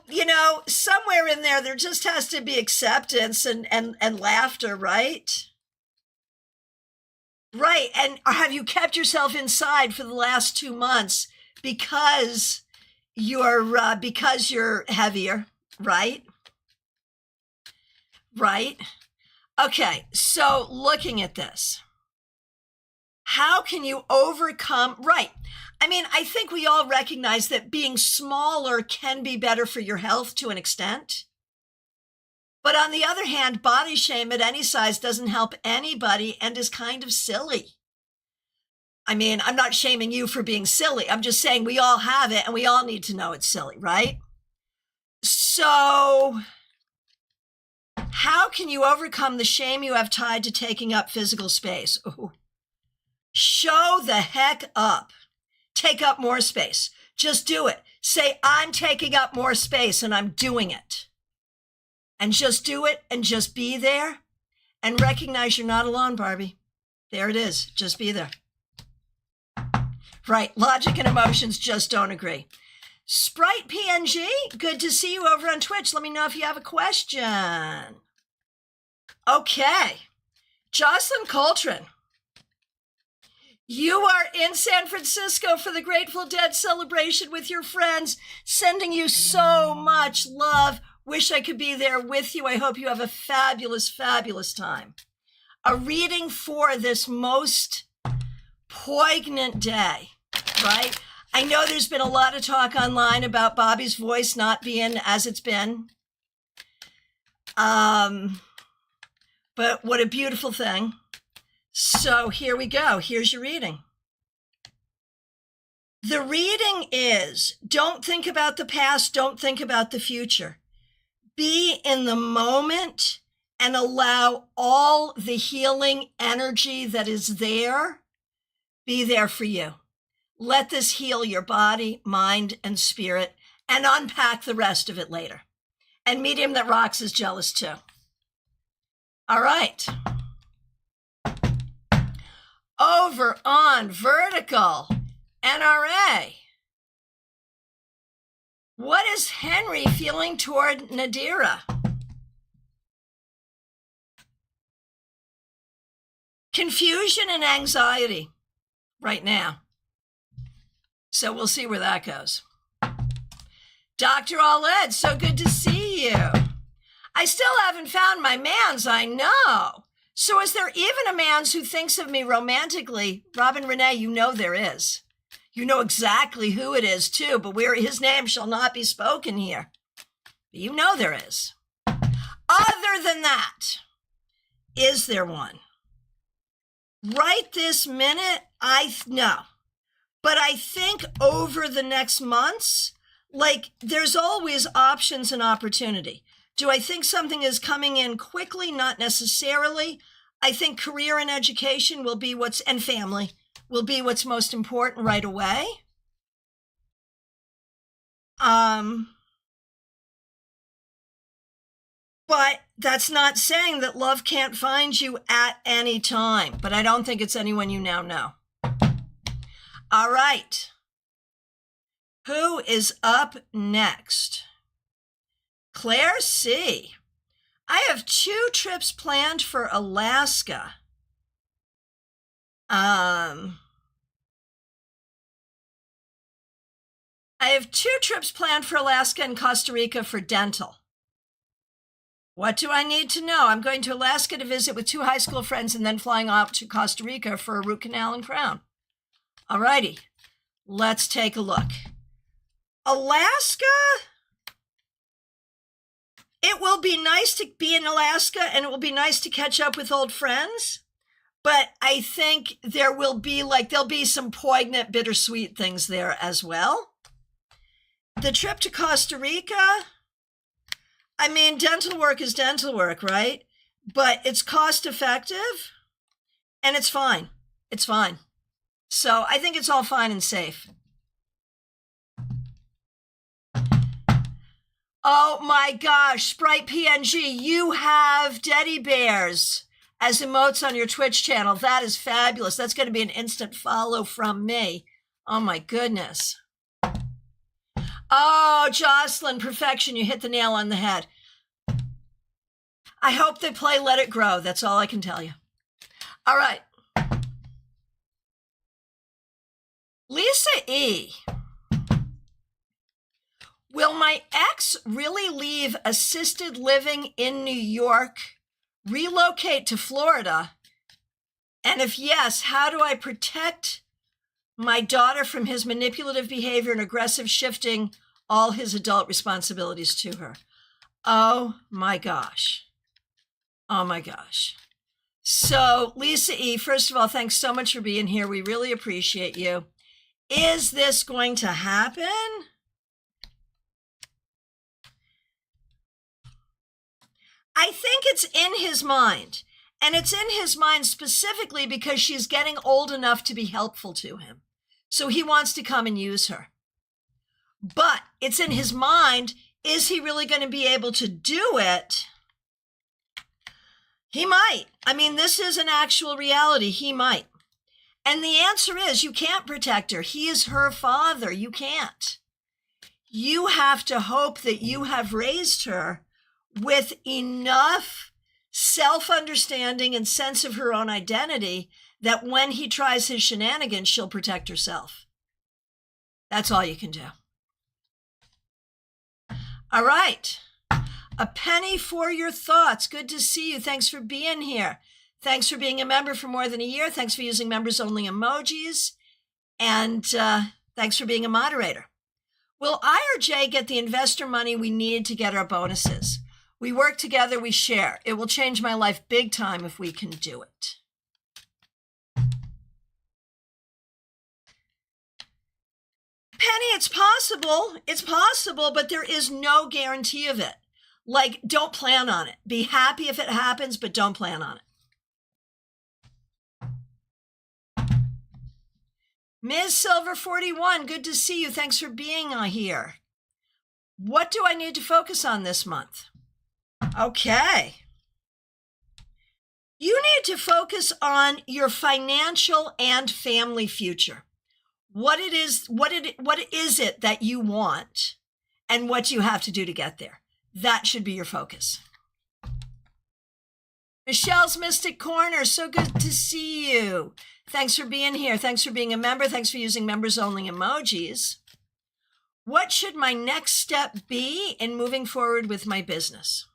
S1: somewhere in there just has to be acceptance and laughter, right? Right. And have you kept yourself inside for the last 2 months because you're heavier, right? Right. Okay. So looking at this, how can you overcome? Right. I mean, I think we all recognize that being smaller can be better for your health to an extent. But on the other hand, body shame at any size doesn't help anybody and is kind of silly. I mean, I'm not shaming you for being silly. I'm just saying we all have it and we all need to know it's silly, right? So how can you overcome the shame you have tied to taking up physical space? Ooh. Show the heck up. Take up more space. Just do it. Say, I'm taking up more space and I'm doing it. And just do it and just be there and recognize you're not alone, Barbie. There it is. Just be there. Right. Logic and emotions just don't agree. Sprite PNG, good to see you over on Twitch. Let me know if you have a question. Okay. Jocelyn Coltrane. You are in San Francisco for the Grateful Dead celebration with your friends. Sending you so much love. Wish I could be there with you. I hope you have a fabulous, fabulous time. A reading for this most poignant day, right? I know there's been a lot of talk online about Bobby's voice not being as it's been. But what a beautiful thing. So here we go. Here's your reading. The reading is, don't think about the past, don't think about the future. Be in the moment and allow all the healing energy that is there be there for you. Let this heal your body, mind, and spirit, and unpack the rest of it later. And Medium That Rocks is jealous too. All right. Over on Vertical, NRA. What is Henry feeling toward Nadira? Confusion and anxiety right now. So we'll see where that goes. Dr. Alled, so good to see you. I still haven't found my mans, I know. So is there even a mans who thinks of me romantically? Robin Renee, you know there is. You know exactly who it is too, but his name shall not be spoken here. But you know there is. Other than that, is there one? Right this minute, no. But I think over the next months, like there's always options and opportunity. Do I think something is coming in quickly? Not necessarily. I think career and education will be and family will be what's most important right away. But that's not saying that love can't find you at any time. But I don't think it's anyone you now know. All right. Who is up next? Claire C. I have 2 trips planned for Alaska. I have 2 trips planned for Alaska and Costa Rica for dental. What do I need to know? I'm going to Alaska to visit with 2 high school friends and then flying off to Costa Rica for a root canal and crown. All righty, let's take a look. Alaska, it will be nice to be in Alaska and it will be nice to catch up with old friends. But I think there'll be some poignant, bittersweet things there as well. The trip to Costa Rica, I mean, dental work is dental work, right? But it's cost effective and it's fine. It's fine. So I think it's all fine and safe. Oh my gosh, Sprite PNG, you have teddy bears as emotes on your Twitch channel. That is fabulous. That's going to be an instant follow from me. Oh my goodness. Oh, Jocelyn, perfection. You hit the nail on the head. I hope they play Let It Grow. That's all I can tell you. All right. Lisa E. Will my ex really leave assisted living in New York, relocate to Florida? And if yes, how do I protect my daughter from his manipulative behavior and aggressive shifting all his adult responsibilities to her? Oh my gosh. Oh my gosh. So Lisa E., first of all, thanks so much for being here. We really appreciate you. Is this going to happen? I think it's in his mind. And it's in his mind specifically because she's getting old enough to be helpful to him. So he wants to come and use her. But it's in his mind, is he really going to be able to do it? He might. I mean, this is an actual reality. He might. And the answer is you can't protect her. He is her father. You can't. you have to hope that you have raised her with enough self-understanding and sense of her own identity that when he tries his shenanigans, she'll protect herself. That's all you can do. All right. A penny for your thoughts. Good to see you. Thanks for being here. Thanks for being a member for more than a year. Thanks for using members only emojis. And thanks for being a moderator. Will I or Jay get the investor money we need to get our bonuses? We work together, we share. It will change my life big time if we can do it. Penny, it's possible, but there is no guarantee of it. Like, don't plan on it. Be happy if it happens, but don't plan on it. Ms. Silver 41, good to see you. Thanks for being here. What do I need to focus on this month? Okay. You need to focus on your financial and family future. What is it that you want and what you have to do to get there? That should be your focus. Michelle's Mystic Corner, so good to see you. Thanks for being here. Thanks for being a member. Thanks for using members only emojis. What should my next step be in moving forward with my business?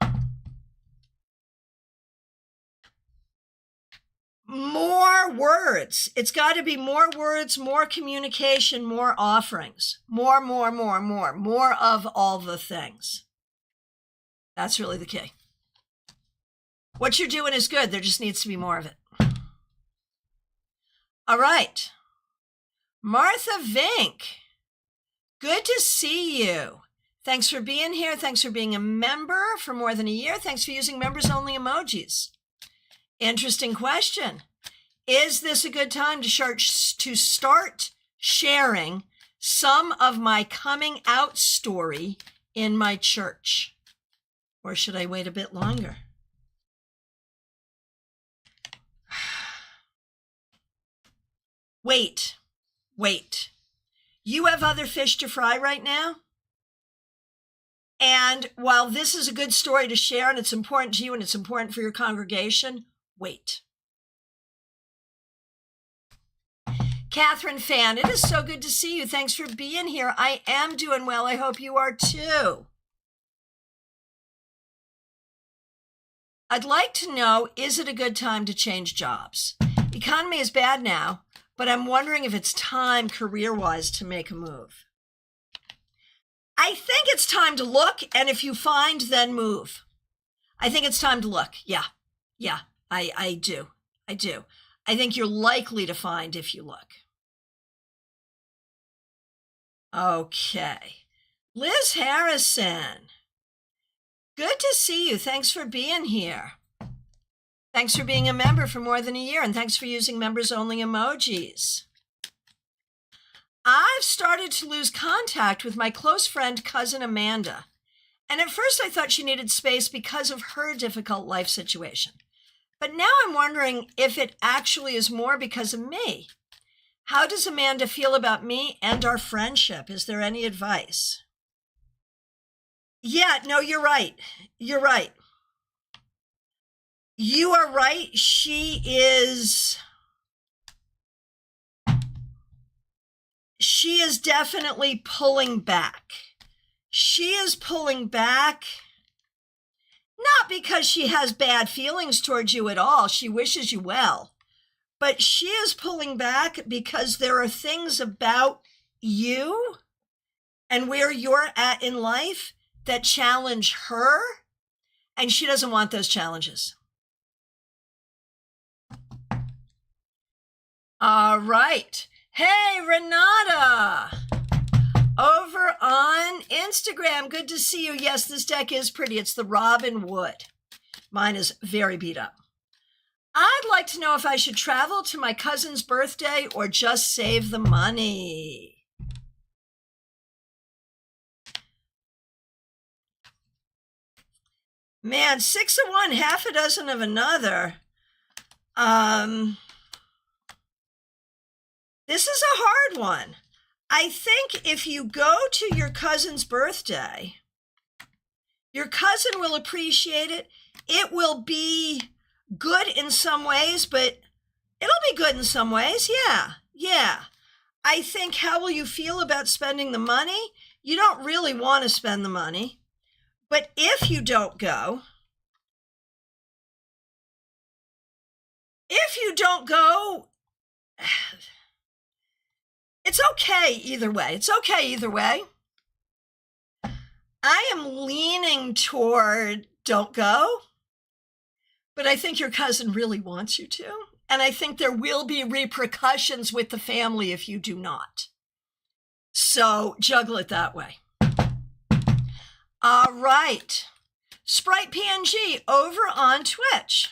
S1: More words. It's got to be more words, more communication, more offerings, more of all the things. That's really the key. What you're doing is good. There just needs to be more of it. All right. Martha Vink, good to see you. Thanks for being here. Thanks for being a member for more than a year. Thanks for using members only emojis. Interesting question. Is this a good time to start sharing some of my coming out story in my church? Or should I wait a bit longer? Wait. You have other fish to fry right now? And while this is a good story to share and it's important to you and it's important for your congregation, wait. Catherine Fan, it is so good to see you. Thanks for being here. I am doing well. I hope you are too. I'd like to know, is it a good time to change jobs? The economy is bad now, but I'm wondering if it's time career-wise to make a move. I think it's time to look, and if you find, then move. I think it's time to look. Yeah, I do. I think you're likely to find if you look. Okay. Liz Harrison. Good to see you. Thanks for being here. Thanks for being a member for more than a year, and thanks for using members only emojis. I've started to lose contact with my close friend, cousin Amanda. And at first I thought she needed space because of her difficult life situation. But now I'm wondering if it actually is more because of me. How does Amanda feel about me and our friendship? Is there any advice? Yeah, no, you're right. You are right. She is definitely pulling back. She is pulling back, not because she has bad feelings towards you at all. She wishes you well. But she is pulling back because there are things about you and where you're at in life that challenge her, and she doesn't want those challenges. All right. Hey, Renata, over on Instagram. Good to see you. Yes, this deck is pretty. It's the Robin Wood. Mine is very beat up. I'd like to know if I should travel to my cousin's birthday or just save the money. Man, 6 of one, half a dozen of another. This is a hard one. I think if you go to your cousin's birthday, your cousin will appreciate it. It will be good in some ways, but it'll be good in some ways. Yeah. I think, how will you feel about spending the money? You don't really want to spend the money. But if you don't go, it's okay either way. I am leaning toward don't go, but I think your cousin really wants you to. And I think there will be repercussions with the family if you do not. So juggle it that way. All right. Sprite PNG over on Twitch.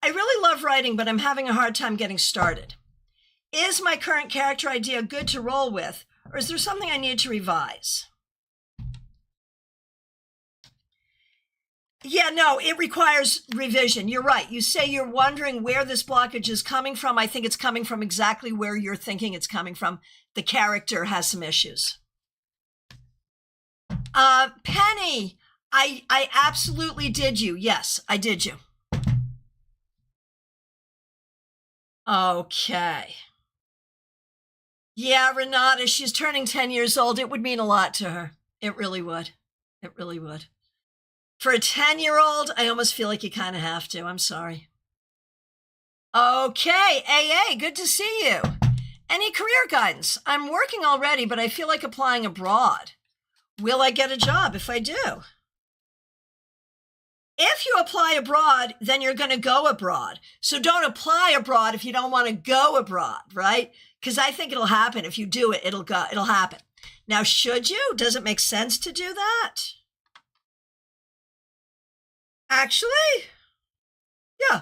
S1: I really love writing, but I'm having a hard time getting started. Is my current character idea good to roll with, or is there something I need to revise? Yeah, no, it requires revision. You're right. You say you're wondering where this blockage is coming from. I think it's coming from exactly where you're thinking it's coming from. The character has some issues. Penny, I absolutely did you. Yes, I did you. Okay. Yeah, Renata, she's turning 10 years old. It would mean a lot to her. It really would. It really would. For a 10-year-old, I almost feel like you kind of have to. I'm sorry. Okay, AA, good to see you. Any career guidance? I'm working already, but I feel like applying abroad. Will I get a job if I do? If you apply abroad, then you're going to go abroad. So don't apply abroad if you don't want to go abroad, right? Because I think it'll happen. If you do it, it'll happen. Now, should you? Does it make sense to do that? Actually, yeah.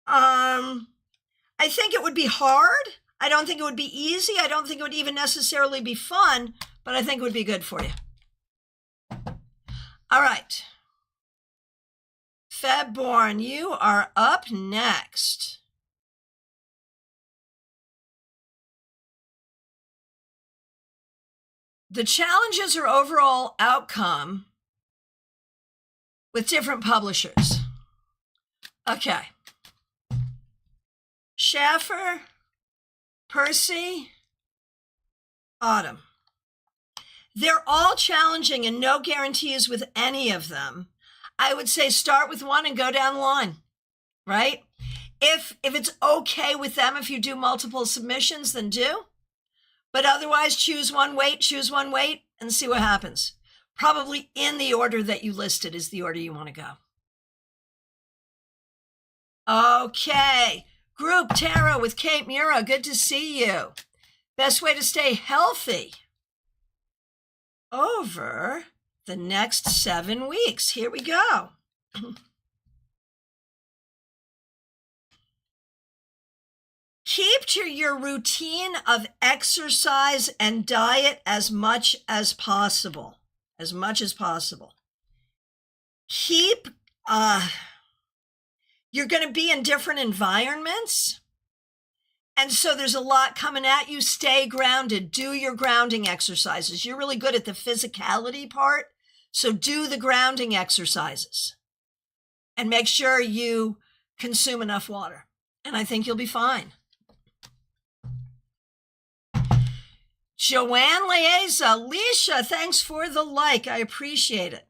S1: I think it would be hard. I don't think it would be easy. I don't think it would even necessarily be fun, but I think it would be good for you. All right. Febborn, you are up next. The challenges are overall outcome with different publishers. Okay. Schaffer, Percy, Autumn. They're all challenging and no guarantees with any of them. I would say start with one and go down the line, right? If it's okay with them, if you do multiple submissions, then do. But otherwise, choose one, wait, and see what happens. Probably in the order that you listed is the order you want to go. Okay. Group Tarot with Kate Mura. Good to see you. Best way to stay healthy over the next 7 weeks. Here we go. Keep to your routine of exercise and diet as much as possible. Keep, you're going to be in different environments. And so there's a lot coming at you. Stay grounded. Do your grounding exercises. You're really good at the physicality part. So do the grounding exercises. And make sure you consume enough water. And I think you'll be fine. Joanne Leeza, Leisha, thanks for the like. I appreciate it.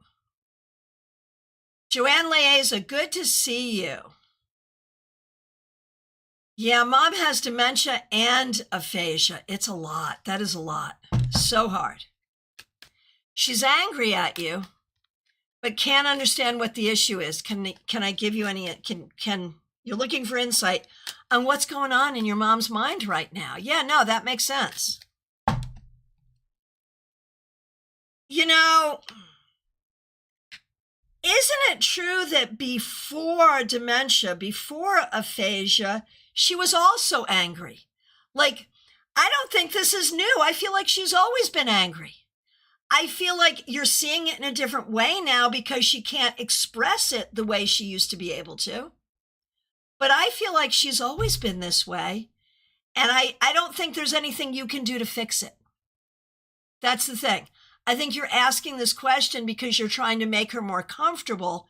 S1: Joanne Leeza, good to see you. Yeah, mom has dementia and aphasia. It's a lot. That is a lot. So hard. She's angry at you, but can't understand what the issue is. Can I give you any, you're looking for insight on what's going on in your mom's mind right now. Yeah, no, that makes sense. You know, isn't it true that before dementia, before aphasia, she was also angry? Like, I don't think this is new. I feel like she's always been angry. I feel like you're seeing it in a different way now because she can't express it the way she used to be able to. But I feel like she's always been this way. And I don't think there's anything you can do to fix it. That's the thing. I think you're asking this question because you're trying to make her more comfortable.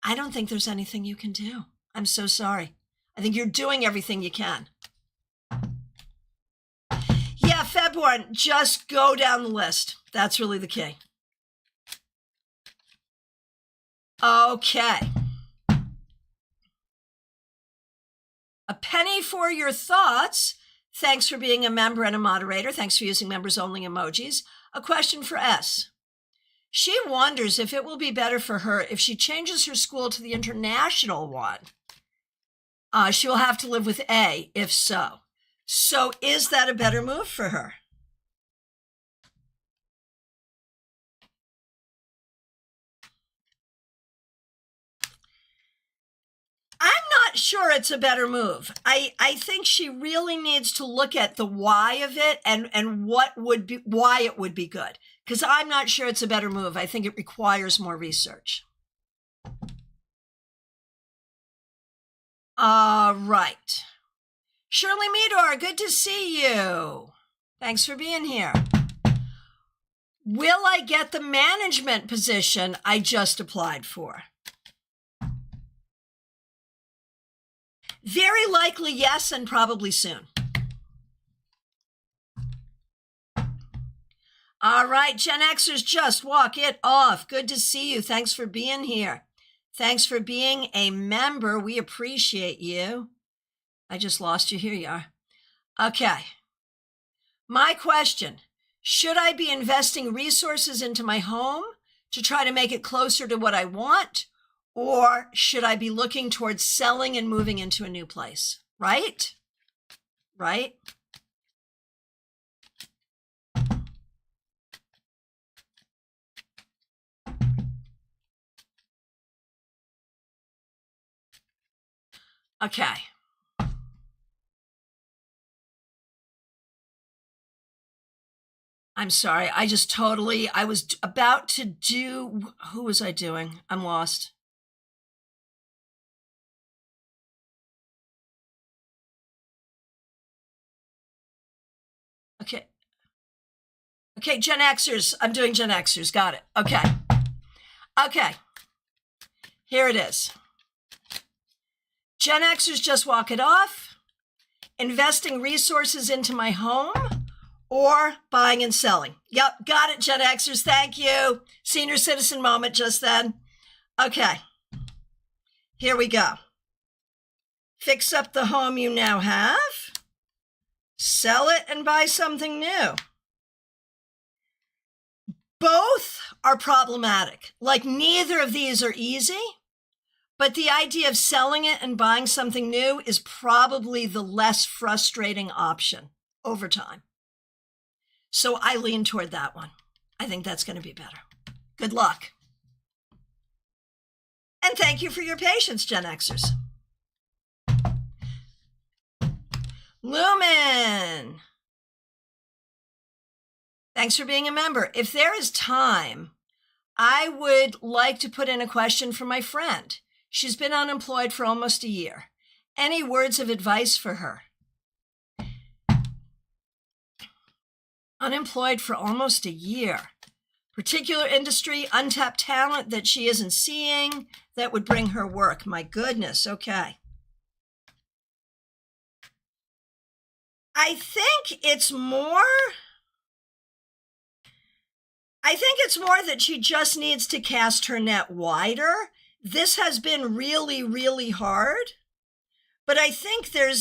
S1: I don't think there's anything you can do. I'm so sorry. I think you're doing everything you can. Yeah, February, just go down the list. That's really the key. Okay. A penny for your thoughts. Thanks for being a member and a moderator. Thanks for using members only emojis. A question for S. She wonders if it will be better for her if she changes her school to the international one. She will have to live with A, if so. So is that a better move for her? I'm not sure it's a better move. I think she really needs to look at the why of it and why it would be good. Because I'm not sure it's a better move. I think it requires more research. Right. Shirley Meador, good to see you. Thanks for being here. Will I get the management position I just applied for? Very likely yes, and probably soon. All right, Gen Xers, just walk it off. Good to see you. Thanks for being here. Thanks for being a member. We appreciate you. I just lost you. Here you are. Okay. My question, should I be investing resources into my home to try to make it closer to what I want? Or should I be looking towards selling and moving into a new place? Right? Right? Okay. I'm sorry. I was about to do, who was I doing? I'm lost. Okay. Okay, Gen Xers. I'm doing Gen Xers. Got it. Okay. Okay. Here it is. Gen Xers, just walk it off. Investing resources into my home or buying and selling. Yep, got it, Gen Xers. Thank you. Senior citizen moment just then. Okay. Here we go. Fix up the home you now have. Sell it and buy something new. Both are problematic. Like neither of these are easy, but the idea of selling it and buying something new is probably the less frustrating option over time. So I lean toward that one. I think that's going to be better. Good luck. And thank you for your patience, Gen Xers. Lumen. Thanks for being a member. If there is time, I would like to put in a question for my friend. She's been unemployed for almost a year. Any words of advice for her? Unemployed for almost a year. Particular industry, untapped talent that she isn't seeing that would bring her work. My goodness, okay. I think it's more that she just needs to cast her net wider. This has been really, really hard, but I think there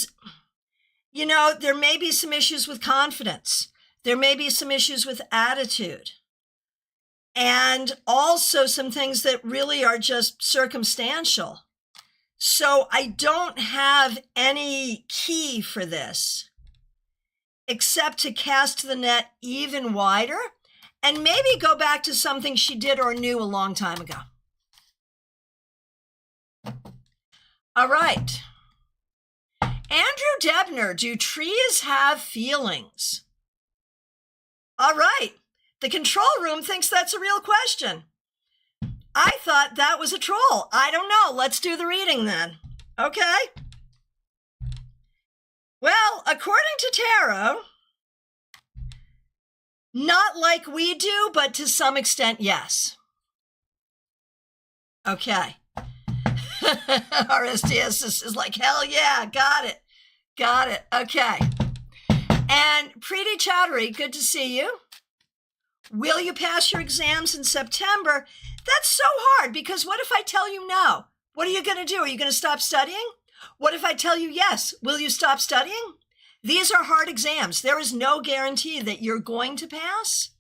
S1: may be some issues with confidence. There may be some issues with attitude, and also some things that really are just circumstantial. So I don't have any key for this except to cast the net even wider and maybe go back to something she did or knew a long time ago. All right. Andrew Debner, do trees have feelings? All right. The control room thinks that's a real question. I thought that was a troll. I don't know. Let's do the reading then. Okay. Well, according to tarot, not like we do, but to some extent, yes. Okay. RSDS is like, hell yeah, got it. Got it. Okay. And Preeti Chowdhury, good to see you. Will you pass your exams in September? That's so hard, because what if I tell you no? What are you going to do? Are you going to stop studying? What if I tell you yes? Will you stop studying? These are hard exams. There is no guarantee that you're going to pass,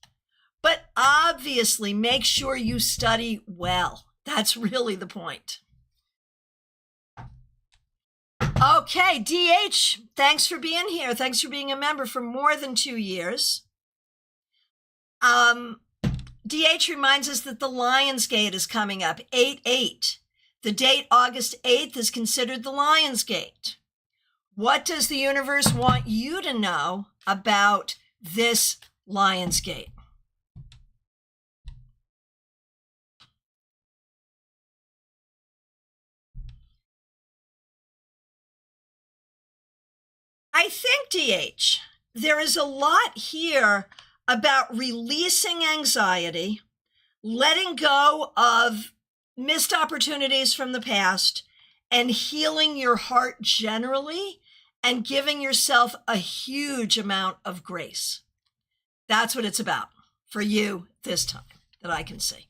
S1: but obviously make sure you study well. That's really the point. Okay, DH, thanks for being here. Thanks for being a member for more than 2 years. DH reminds us that the Lionsgate is coming up, 8/8. The date, August 8th, is considered the Lionsgate. What does the universe want you to know about this Lionsgate? I think, DH, there is a lot here about releasing anxiety, letting go of missed opportunities from the past, and healing your heart generally, and giving yourself a huge amount of grace. That's what it's about for you this time that I can see.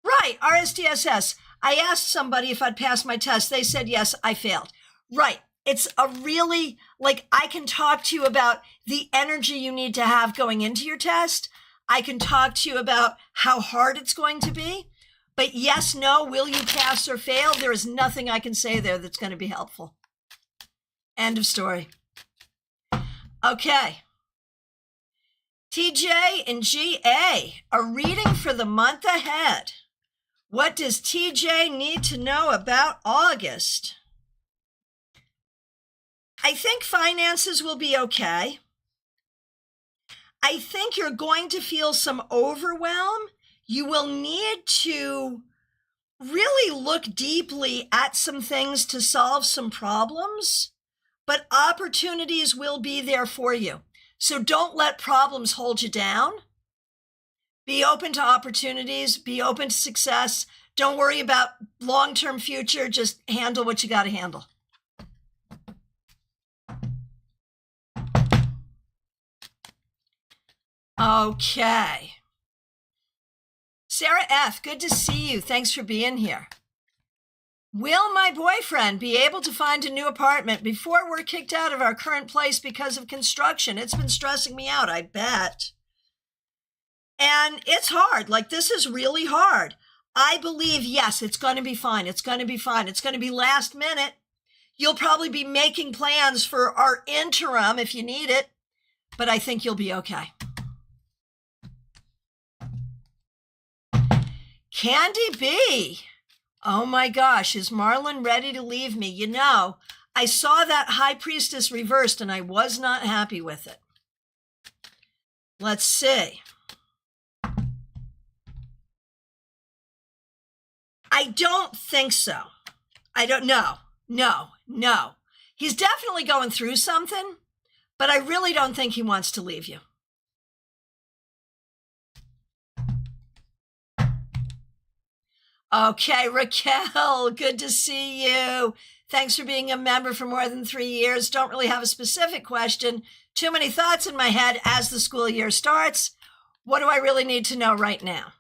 S1: Right, RSDSS. I asked somebody if I'd passed my test. They said yes, I failed. Right. It's a really, like, I can talk to you about the energy you need to have going into your test. I can talk to you about how hard it's going to be. But yes, no, will you pass or fail? There is nothing I can say there that's going to be helpful. End of story. Okay. TJ and GA, a reading for the month ahead. What does TJ need to know about August? I think finances will be okay. I think you're going to feel some overwhelm. You will need to really look deeply at some things to solve some problems, but opportunities will be there for you. So don't let problems hold you down. Be open to opportunities, be open to success. Don't worry about long-term future, just handle what you got to handle. Okay. Sarah F., good to see you. Thanks for being here. Will my boyfriend be able to find a new apartment before we're kicked out of our current place because of construction? It's been stressing me out, I bet. And it's hard. Like, this is really hard. I believe, yes, it's going to be fine. It's going to be fine. It's going to be last minute. You'll probably be making plans for our interim if you need it, but I think you'll be okay. Candy B. Oh my gosh, is Marlon ready to leave me? You know, I saw that High Priestess reversed and I was not happy with it. Let's see. I don't think so. I don't know. No. He's definitely going through something, but I really don't think he wants to leave you. Okay, Raquel, good to see you. Thanks for being a member for more than 3 years. Don't really have a specific question. Too many thoughts in my head as the school year starts. What do I really need to know right now?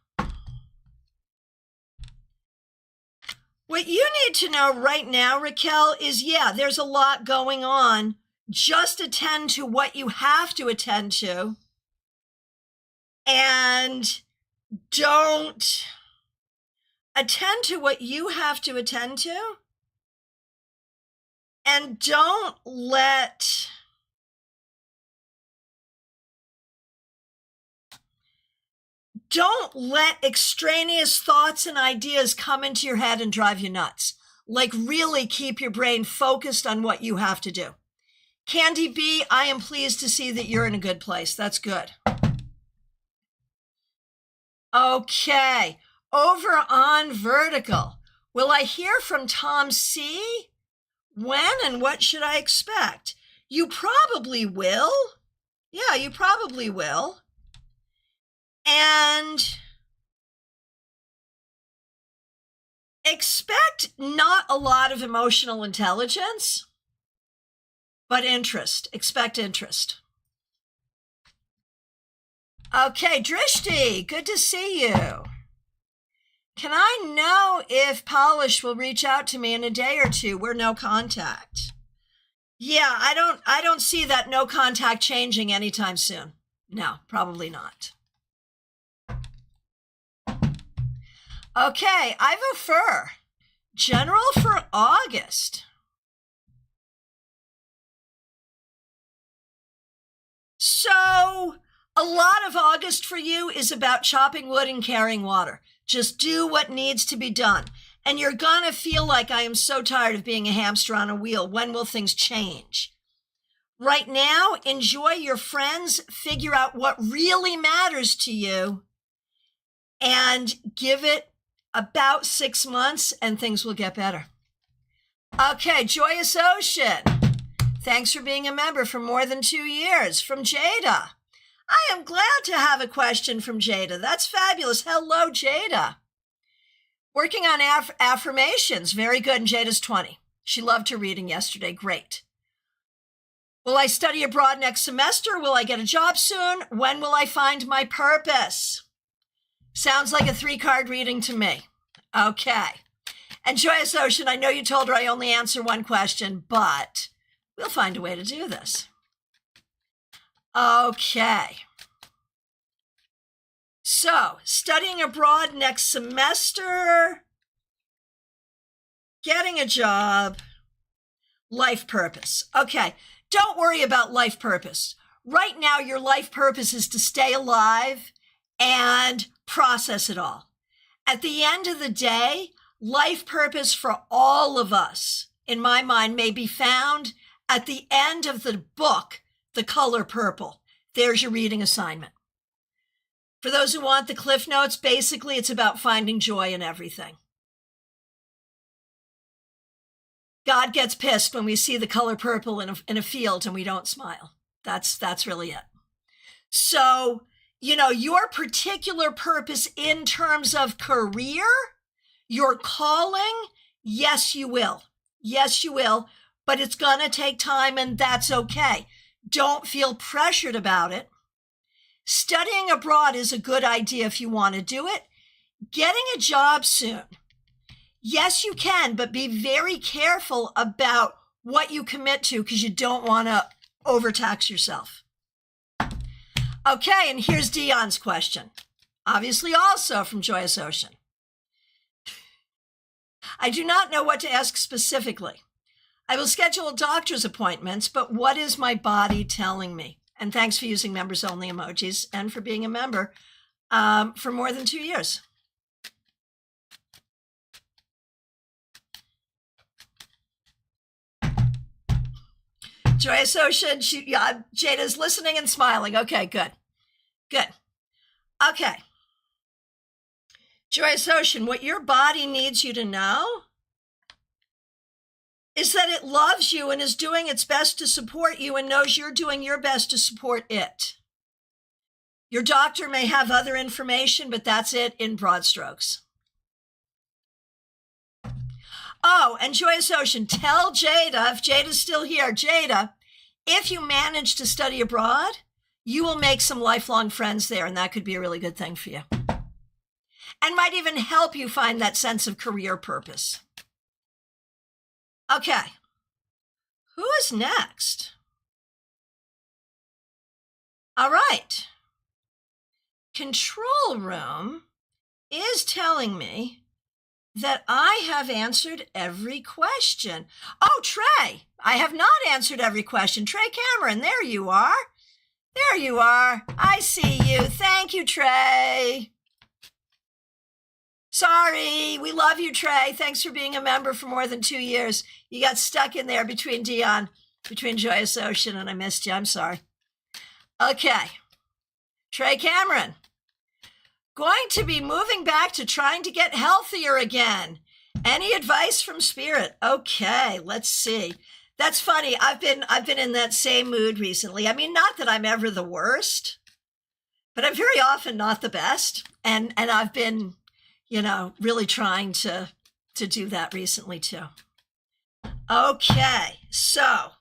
S1: What you need to know right now, Raquel, is, yeah, there's a lot going on. Just attend to what you have to attend to. And don't attend to what you have to attend to. And don't let extraneous thoughts and ideas come into your head and drive you nuts. Like, really keep your brain focused on what you have to do. Candy B, I am pleased to see that you're in a good place. That's good. Okay, over on Vertical. Will I hear from Tom C? When and what should I expect? You probably will. Yeah, you probably will. And expect not a lot of emotional intelligence, but interest. Expect interest. Okay, Drishti, good to see you. Can I know if Polish will reach out to me in a day or two? We're no contact. Yeah, I don't see that no contact changing anytime soon. No, probably not. Okay, I vote for general for August. So a lot of August for you is about chopping wood and carrying water. Just do what needs to be done. And you're going to feel like, I am so tired of being a hamster on a wheel. When will things change? Right now, enjoy your friends, figure out what really matters to you, and give it about 6 months and things will get better. Okay, Joyous Ocean. Thanks for being a member for more than 2 years. From Jada. I am glad to have a question from Jada. That's fabulous. Hello, Jada. Working on affirmations. Very good. And Jada's 20. She loved her reading yesterday. Great. Will I study abroad next semester? Will I get a job soon? When will I find my purpose? Sounds like a 3-card reading to me. Okay. And Joyous Ocean, I know you told her I only answer one question, but we'll find a way to do this. Okay. So, studying abroad next semester, getting a job, life purpose. Okay, don't worry about life purpose. Right now, your life purpose is to stay alive and process it all. At the end of the day, life purpose for all of us, in my mind, may be found at the end of the book, The Color Purple. There's your reading assignment. For those who want the Cliff Notes, basically it's about finding joy in everything. God gets pissed when we see the color purple in a field and we don't smile. That's really it. So, you know, your particular purpose in terms of career, your calling, yes, you will. Yes, you will. But it's going to take time, and that's okay. Don't feel pressured about it. Studying abroad is a good idea if you want to do it. Getting a job soon. Yes, you can, but be very careful about what you commit to because you don't want to overtax yourself. Okay, and here's Dion's question. Obviously also from Joyous Ocean. I do not know what to ask specifically. I will schedule doctor's appointments, but what is my body telling me? And thanks for using members only emojis and for being a member for more than 2 years. Joyous Ocean, Jada's listening and smiling. Okay, good. Good. Okay. Joyous Ocean, what your body needs you to know is that it loves you and is doing its best to support you and knows you're doing your best to support it. Your doctor may have other information, but that's it in broad strokes. Oh, and Joyous Ocean, tell Jada, if Jada's still here, Jada, if you manage to study abroad, you will make some lifelong friends there, and that could be a really good thing for you. And might even help you find that sense of career purpose. Okay, who is next? All right. Control Room is telling me that I have answered every question. Oh, Trey, I have not answered every question. Trey Cameron, there you are. There you are. I see you. Thank you, Trey. Sorry, we love you, Trey. Thanks for being a member for more than 2 years. You got stuck in there between Joyous Ocean, and I missed you. I'm sorry. Okay. Trey Cameron. Going to be moving back to trying to get healthier again. Any advice from Spirit? Okay, let's see. That's funny. I've been in that same mood recently. I mean, not that I'm ever the worst, but I'm very often not the best. And I've been, really trying to do that recently too. Okay, so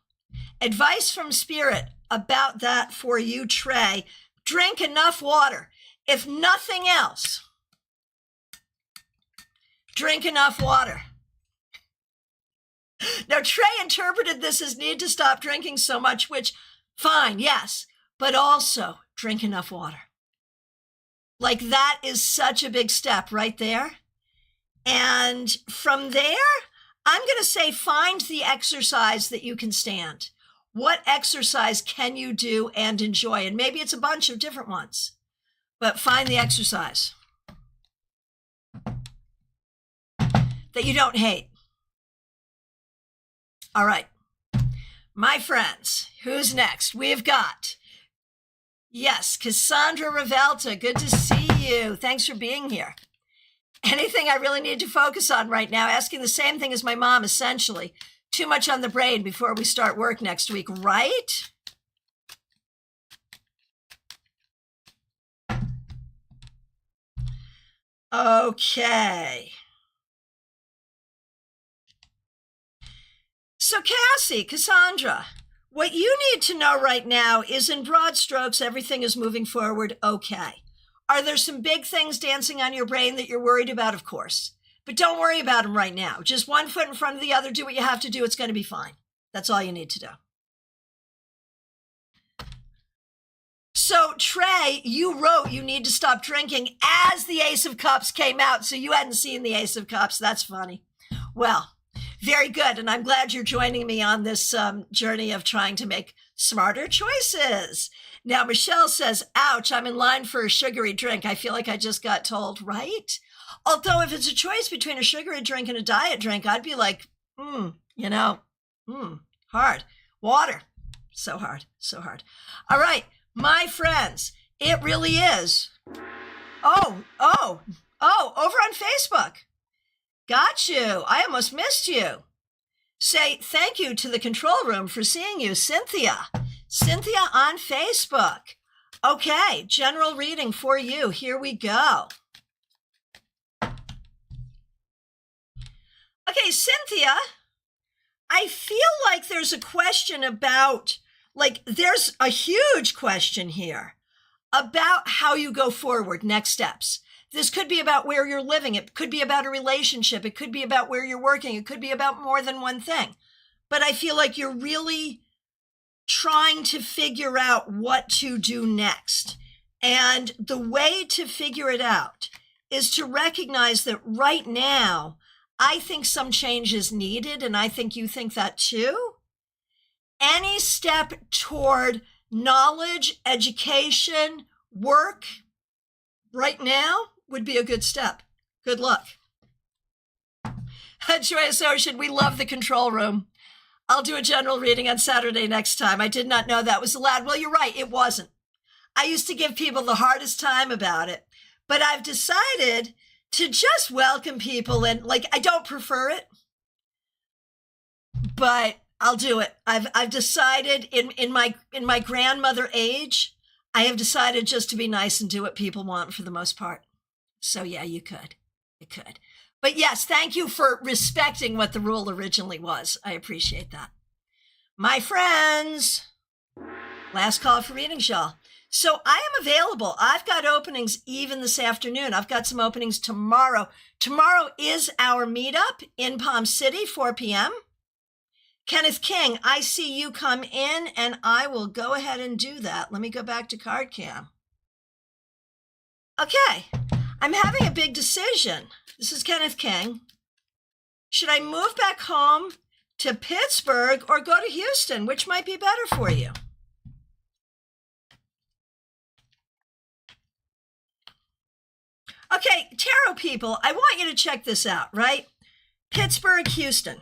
S1: advice from Spirit about that for you, Trey. Drink enough water. If nothing else, drink enough water. Now, Trey interpreted this as need to stop drinking so much, which, fine, yes, but also drink enough water. Like, that is such a big step right there. And from there, I'm going to say find the exercise that you can stand. What exercise can you do and enjoy? And maybe it's a bunch of different ones, but find the exercise that you don't hate. All right, my friends, who's next? We've got, yes, Cassandra Revelta. Good to see you. Thanks for being here. Anything I really need to focus on right now? Asking the same thing as my mom, essentially. Too much on the brain before we start work next week, right? Okay. So Cassie, Cassandra, what you need to know right now is in broad strokes, everything is moving forward okay. Are there some big things dancing on your brain that you're worried about? Of course. But don't worry about them right now. Just one foot in front of the other. Do what you have to do. It's going to be fine. That's all you need to do. So, Trey, you wrote you need to stop drinking as the Ace of Cups came out. So you hadn't seen the Ace of Cups. That's funny. Well, very good. And I'm glad you're joining me on this journey of trying to make smarter choices. Now, Michelle says, ouch, I'm in line for a sugary drink. I feel like I just got told, right? Although if it's a choice between a sugary drink and a diet drink, I'd be like, hard. Water. So hard, so hard. All right, my friends, it really is. Oh, over on Facebook. Got you. I almost missed you. Say thank you to the control room for seeing you, Cynthia. Cynthia on Facebook. Okay, general reading for you. Here we go. Okay, Cynthia, I feel like there's a question about, there's a huge question here about how you go forward, next steps. This could be about where you're living. It could be about a relationship. It could be about where you're working. It could be about more than one thing. But I feel like you're really trying to figure out what to do next. And the way to figure it out is to recognize that right now, I think some change is needed, and I think you think that too. Any step toward knowledge, education, work right now would be a good step. Good luck. Joyous Ocean, we love the control room. I'll do a general reading on Saturday next time. I did not know that was allowed. Well, you're right, it wasn't. I used to give people the hardest time about it, but I've decided to just welcome people, and I don't prefer it, but I'll do it. I've decided in my grandmother age, I have decided just to be nice and do what people want for the most part. So yeah, you could. But yes, thank you for respecting what the rule originally was. I appreciate that. My friends, last call for readings, y'all. So I am available. I've got openings even this afternoon. I've got some openings tomorrow. Tomorrow is our meetup in Palm City, 4 p.m. Kenneth King, I see you come in, and I will go ahead and do that. Let me go back to card cam. Okay, I'm having a big decision. This is Kenneth King. Should I move back home to Pittsburgh or go to Houston? Which might be better for you? Okay, tarot people, I want you to check this out, right? Pittsburgh, Houston.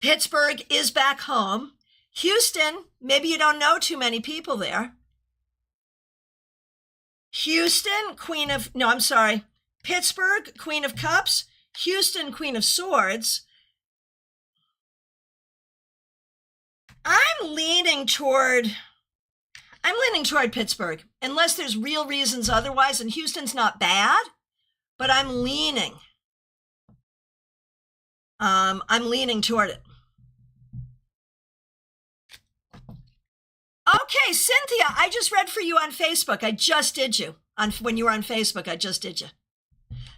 S1: Pittsburgh is back home. Houston, maybe you don't know too many people there. Houston, Pittsburgh, Queen of Cups. Houston, Queen of Swords. I'm leaning toward Pittsburgh, unless there's real reasons otherwise. And Houston's not bad, but I'm leaning toward it. Okay, Cynthia, I just read for you on Facebook. I just did you. When you were on Facebook, I just did you.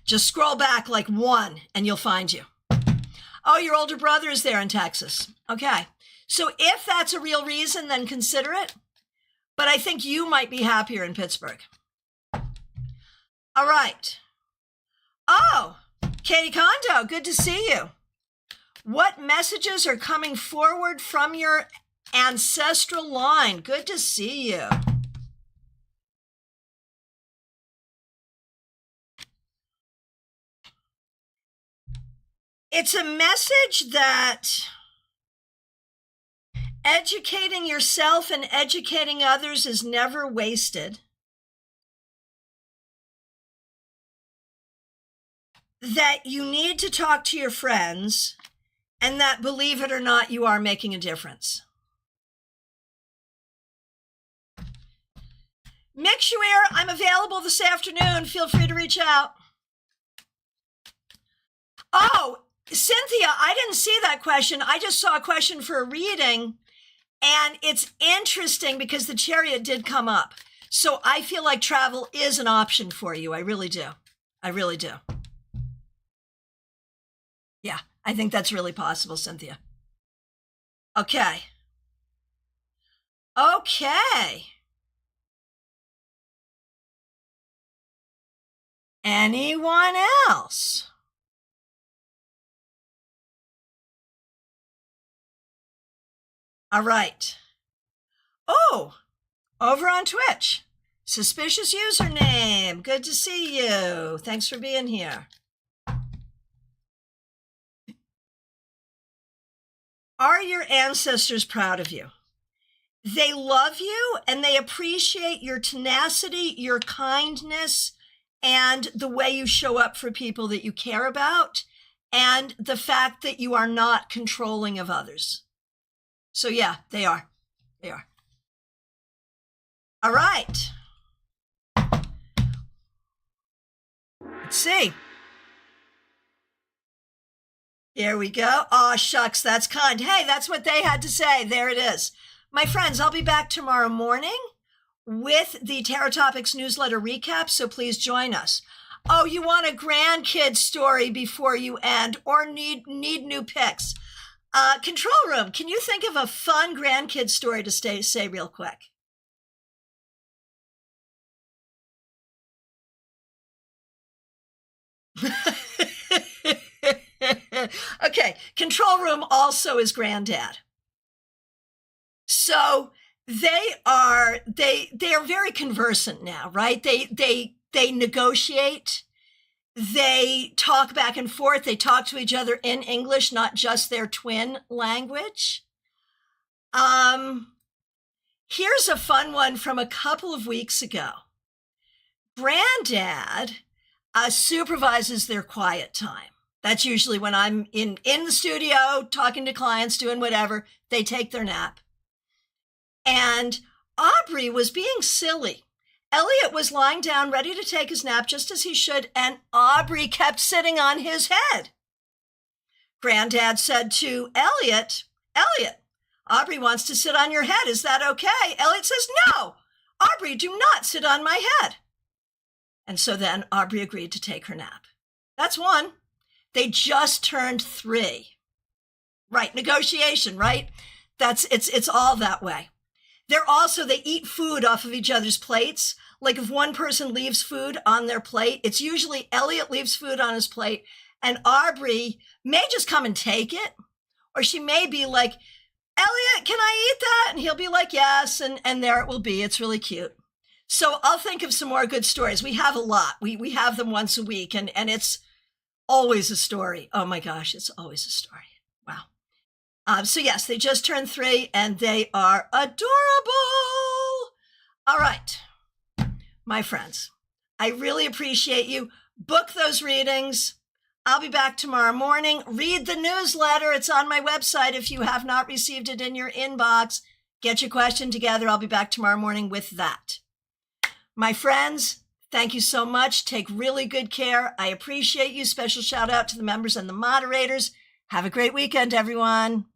S1: Just scroll back like one and you'll find you. Oh, your older brother is there in Texas. Okay. So if that's a real reason, then consider it. But I think you might be happier in Pittsburgh. All right. Oh, Katie Kondo, good to see you. What messages are coming forward from your ancestral line? Good to see you. It's a message that educating yourself and educating others is never wasted. That you need to talk to your friends, and that, believe it or not, you are making a difference. Mick Schuer, I'm available this afternoon. Feel free to reach out. Oh, Cynthia, I didn't see that question. I just saw a question for a reading, and it's interesting because the Chariot did come up. So I feel like travel is an option for you. I really do. I really do. Yeah, I think that's really possible, Cynthia. Okay. Okay. Anyone else? All right. Oh, over on Twitch. Suspicious username. Good to see you. Thanks for being here. Are your ancestors proud of you? They love you and they appreciate your tenacity, your kindness, and the way you show up for people that you care about, and the fact that you are not controlling of others. So yeah, they are. They are. All right. Let's see. Here we go. Oh, shucks, that's kind. Hey, that's what they had to say. There it is. My friends, I'll be back tomorrow morning with the Tarot Topics newsletter recap, so please join us. Oh, you want a grandkid story before you end, or need new picks? Control room, can you think of a fun grandkid story to say real quick? Okay, control room also is granddad. So they are very conversant now, right? They negotiate. They talk back and forth. They talk to each other in English, not just their twin language. Here's a fun one from a couple of weeks ago. Granddad supervises their quiet time. That's usually when I'm in the studio, talking to clients, doing whatever. They take their nap. And Aubrey was being silly. Elliot was lying down, ready to take his nap, just as he should, and Aubrey kept sitting on his head. Granddad said to Elliot, Aubrey wants to sit on your head. Is that okay? Elliot says, no, Aubrey, do not sit on my head. And so then Aubrey agreed to take her nap. That's one. They just turned 3. Right, negotiation, right? It's all that way. They eat food off of each other's plates. Like if one person leaves food on their plate, it's usually Elliot leaves food on his plate and Aubrey may just come and take it. Or she may be like, Elliot, can I eat that? And he'll be like, yes. And there it will be. It's really cute. So I'll think of some more good stories. We have a lot. We have them once a week and it's always a story. Oh my gosh, it's always a story. Wow. So yes, they just turned 3 and they are adorable. All right, my friends, I really appreciate you. Book those readings. I'll be back tomorrow morning. Read the newsletter. It's on my website if you have not received it in your inbox. Get your question together. I'll be back tomorrow morning with that. My friends, thank you so much. Take really good care. I appreciate you. Special shout out to the members and the moderators. Have a great weekend, everyone.